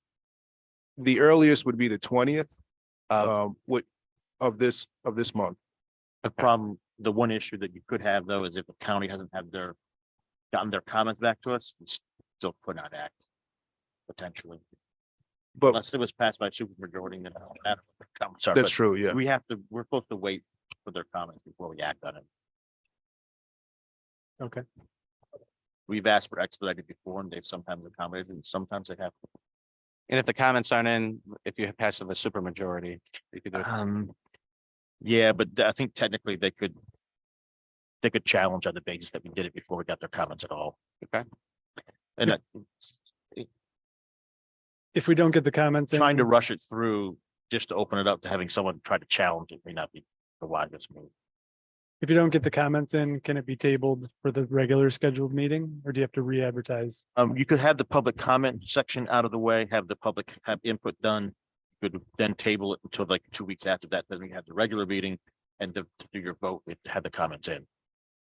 The earliest would be the 20th Of Um, of this month. the problem, the one issue that you could have though, is if the county hasn't gotten their comments back to us, we still could not act potentially. But Unless it was passed by supermajority, then comments are. that's but true, yeah. we're supposed to wait for their comments before we act on it. Okay. We've asked for expedited before and they've sometimes accommodated and sometimes they have. And if the comments aren't in, if you pass with a supermajority, you could do it. Yeah, but I think technically they could challenge on the basis that we did it before we got their comments at all. Okay. And If we don't get the comments in. trying to rush it through just to open it up to having someone try to challenge it may not be the wisest move. If you don't get the comments in, can it be tabled for the regular scheduled meeting, or do you have to re-advertise? You could have the public comment section out of the way, have the public have input done. You could then table it until like 2 weeks after that, then we have the regular meeting and to do your vote, to have the comments in.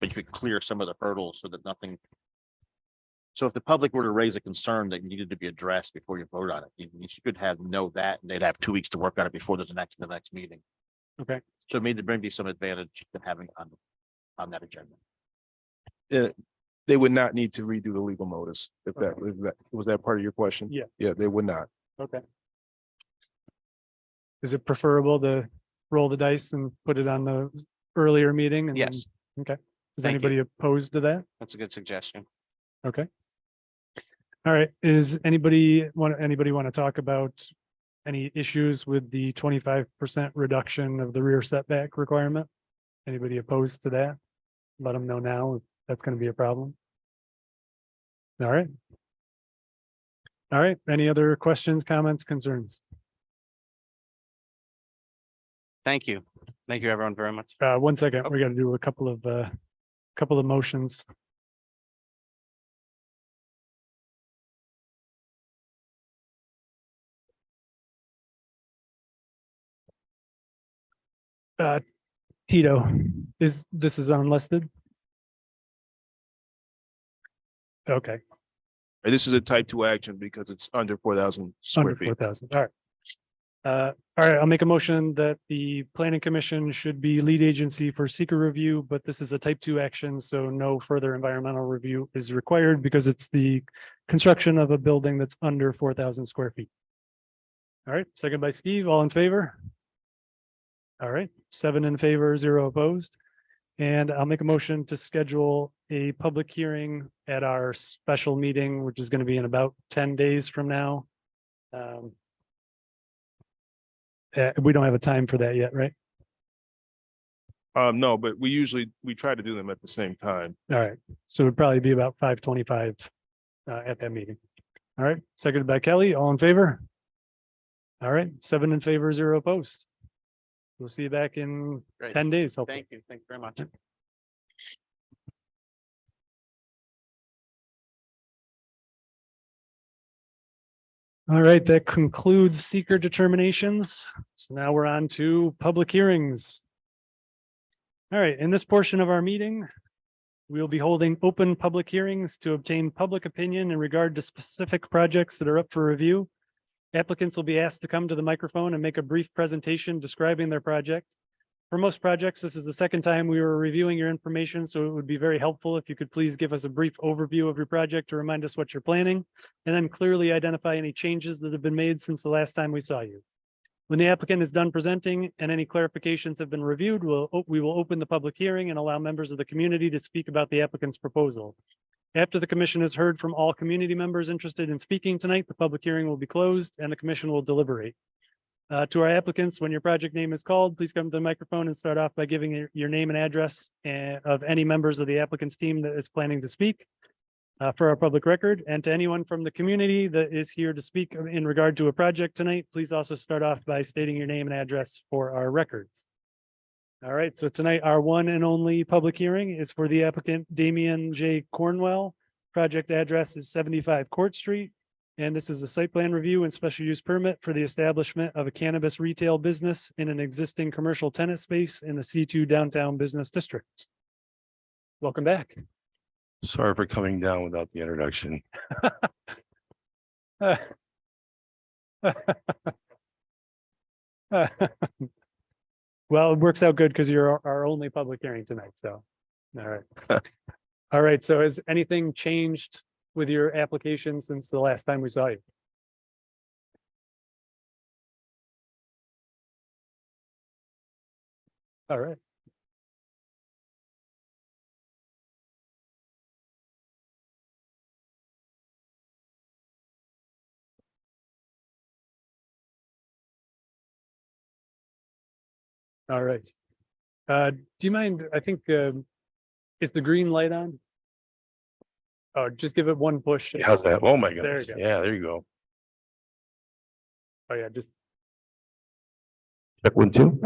But you could clear some of the hurdles so that nothing. So if the public were to raise a concern that needed to be addressed before you vote on it, you should know that, and they'd have 2 weeks to work on it before the next meeting. Okay. So it may be some advantage to having on that agenda. They would not need to redo the legal notice if was that part of your question? Yeah. Yeah, they would not. Okay. Is it preferable to roll the dice and put it on the earlier meeting? And then- Yes, Okay. Is Thank you. anybody opposed to that? that's a good suggestion. Okay. All right, is anybody want to talk about any issues with the 25% reduction of the rear setback requirement? Anybody opposed to that? Let them know now if that's going to be a problem. All right. All right, any other questions, comments, concerns? Thank you. Thank you, everyone, very much. 1 second, we got to do a couple of motions. Tito, this is unlisted? Okay, And this is a type 2 action because it's under 4,000 square under feet. 4,000, all right. All right, I'll make a motion that the planning commission should be lead agency for seeker review, but this is a type 2 action, so no further environmental review is required because it's the construction of a building that's under 4,000 square feet. All right, second by Steve, all in favor? All right, 7 in favor, 0 opposed. And I'll make a motion to schedule a public hearing at our special meeting, which is going to be in about 10 days from now. We don't have a time for that yet, right? No, but we try to do them at the same time. All right, so it'd probably be about 5:25 at that meeting. All right, seconded by Kelly, all in favor? All right, 7 in favor, 0 opposed. We'll see you back in Great. 10 days, hopefully. Thank you. Thank you very much. All right, that concludes seeker determinations. So now we're on to public hearings. All right, in this portion of our meeting, we'll be holding open public hearings to obtain public opinion in regard to specific projects that are up for review. Applicants will be asked to come to the microphone and make a brief presentation describing their project. For most projects, this is the second time we were reviewing your information, so it would be very helpful if you could please give us a brief overview of your project to remind us what you're planning, and then clearly identify any changes that have been made since the last time we saw you. When the applicant is done presenting and any clarifications have been reviewed, we will open the public hearing and allow members of the community to speak about the applicant's proposal. After the commission has heard from all community members interested in speaking tonight, the public hearing will be closed and the commission will deliberate. To our applicants, when your project name is called, please come to the microphone and start off by giving your name and address of any members of the applicant's team that is planning to speak for our public record. And to anyone from the community that is here to speak in regard to a project tonight, please also start off by stating your name and address for our records. All right, so tonight our one and only public hearing is for the applicant Damian J. Cornwell. Project address is 75 Court Street. And this is a site plan review and special use permit for the establishment of a cannabis retail business in an existing commercial tenant space in the C2 downtown business district. Welcome back. Sorry for coming down without the introduction. Well, it works out good because you're our only public hearing tonight, so, all right. All right, so has anything changed with your application since the last time we saw you? All right. All right. Do you mind, I think, is the green light on? Oh, just give it one push. How's that? Oh, my There goodness. you go. Yeah, there you go. Oh, yeah, just, Check 1, 2.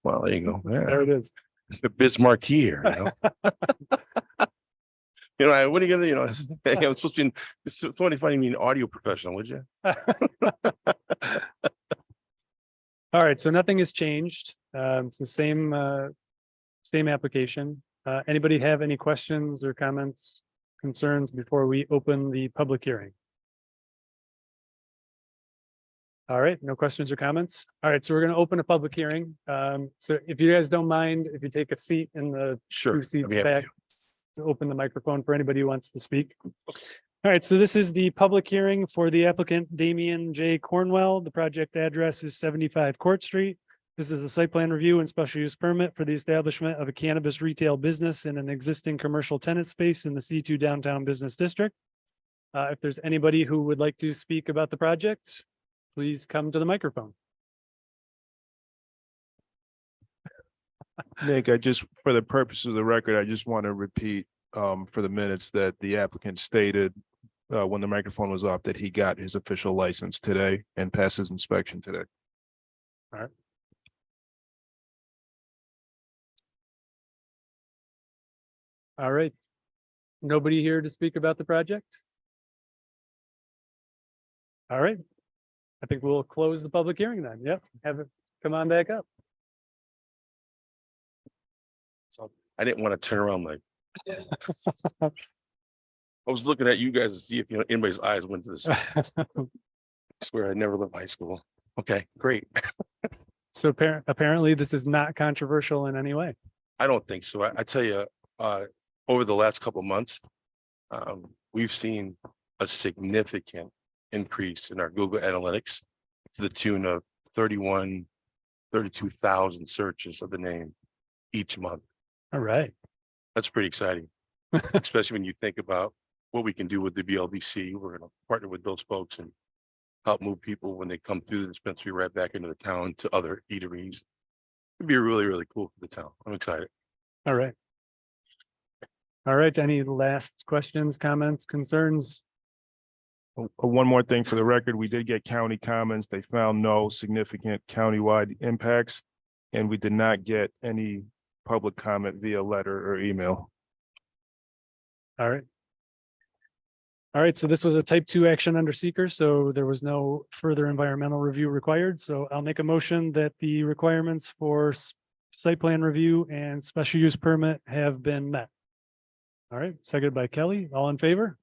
Well, there you go. there Yeah. it is. The Bismarck here, you know. You know, what are you gonna, I'm supposed to be, it's so funny, you mean audio professional, would you? All right, so nothing has changed. It's the same application. Anybody have any questions or comments, concerns before we open the public hearing? All right, no questions or comments. All right, so we're going to open a public hearing. So if you guys don't mind, if you take a seat in the Sure. two I'd seats be happy back, to open the microphone for anybody who wants to speak. All right, so this is the public hearing for the applicant Damian J. Cornwell. The project address is 75 Court Street. This is a site plan review and special use permit for the establishment of a cannabis retail business in an existing commercial tenant space in the C2 downtown business district. If there's anybody who would like to speak about the project, please come to the microphone. Nick, for the purpose of the record, I just want to repeat for the minutes that the applicant stated when the microphone was off that he got his official license today and passed his inspection today. All right. All right. Nobody here to speak about the project? All right. I think we'll close the public hearing then. Yep, have it come on back up. So I didn't want to turn around like. I was looking at you guys to see if, you know, anybody's eyes went to the side. I swear I never left high school. Okay, great. So apparently this is not controversial in any way. I don't think so. I tell you, over the last couple of months, we've seen a significant increase in our Google Analytics to the tune of 32,000 searches of the name each month. All right. That's pretty exciting, especially when you think about what we can do with the BLDC. We're going to partner with those folks and help move people when they come through the dispensary right back into the town to other eateries. It'd be really, really cool for the town. I'm excited. All right. All right. Any last questions, comments, concerns? One more thing for the record, we did get county comments. They found no significant countywide impacts. And we did not get any public comment via letter or email. All right. All right, so this was a type 2 action under seeker, so there was no further environmental review required. So I'll make a motion that the requirements for site plan review and special use permit have been met. All right, seconded by Kelly. All in favor?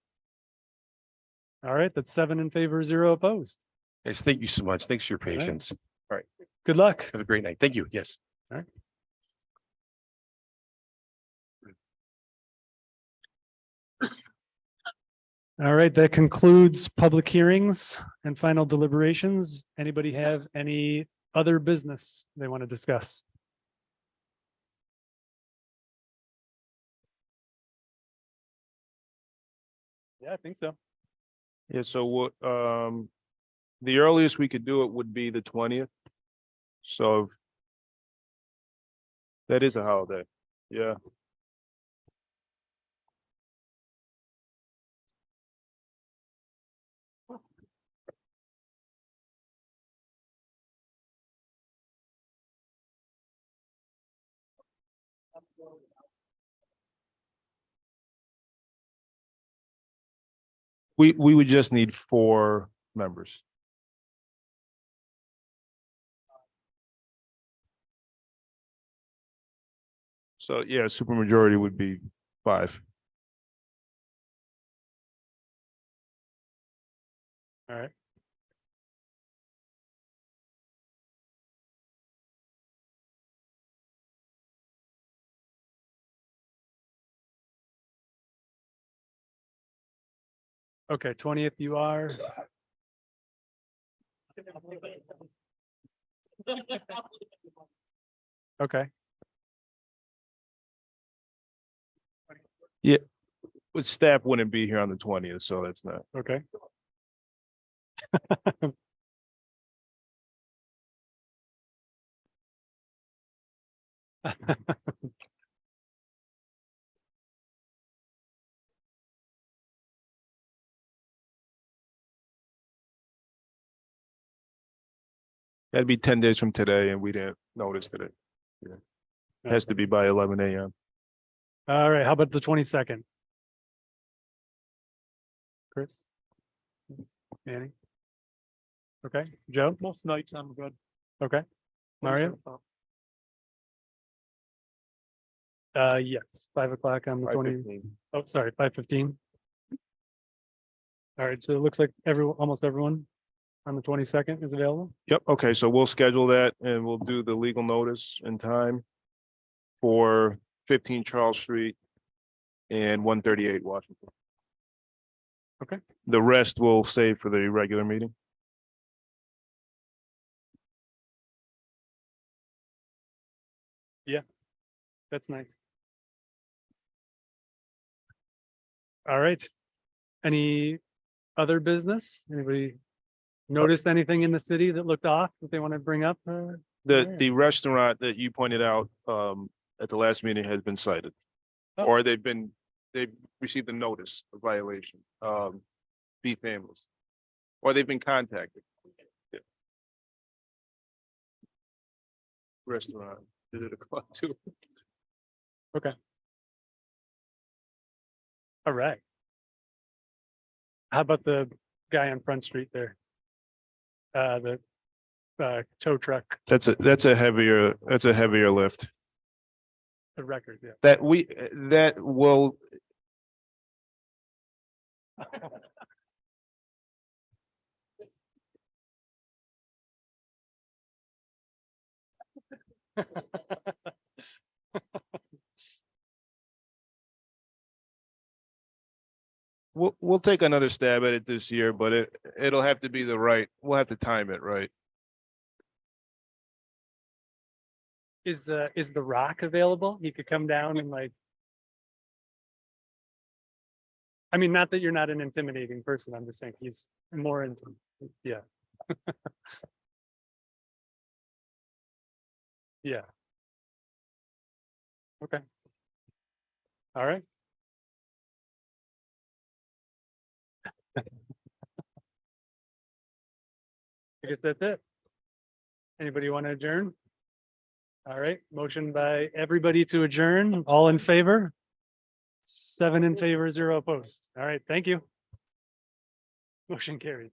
All right, that's 7 in favor, 0 opposed. Yes, thank you so much. Thanks for your right. patience. All right. Good luck. Have a great night. Thank you. Yes. All right. All right, that concludes public hearings and final deliberations. Anybody have any other business they want to discuss? Yeah, I think so. Yeah, so what, the earliest we could do it would be the 20th. So that is a holiday. Yeah. We would just need 4 members. So yeah, supermajority would be 5. All right. Okay, 20th you are. Okay. Yeah, but staff wouldn't be here on the 20th, so that's not. Okay. That'd be 10 days from today, and we didn't notice today. Yeah. Has to be by 11 a.m. All right, how about the 22nd? Chris? Annie? Okay, Joe? Most nights I'm good. Okay, Mario? Yes, 5 o'clock on the 20. 5:15. Oh, sorry, 5:15. All right, so it looks like almost everyone on the 22nd is available. Yep, okay, so we'll schedule that and we'll do the legal notice in time for 15 Charles Street and 138 Washington. Okay. The rest we'll save for the regular meeting. Yeah, that's nice. All right. Any other business? Anybody noticed anything in the city that looked off that they want to bring up? The restaurant that you pointed out at the last meeting has been cited. Oh. Or they've received a notice of violation, B families. Or they've been contacted. Yeah. Restaurant, did it o'clock too? Okay. All right. How about the guy on Front Street there? The tow truck. That's a heavier lift. The record, yeah. that will. We'll take another stab at it this year, but it'll have to be we'll have to time it right. Is The Rock available? He could come down and like. I mean, not that you're not an intimidating person. I'm just saying he's more into, yeah. Yeah. Okay. All right. I guess that's it. Anybody want to adjourn? All right, motion by everybody to adjourn. All in favor? 7 in favor, 0 opposed. All right, thank you. Motion carried.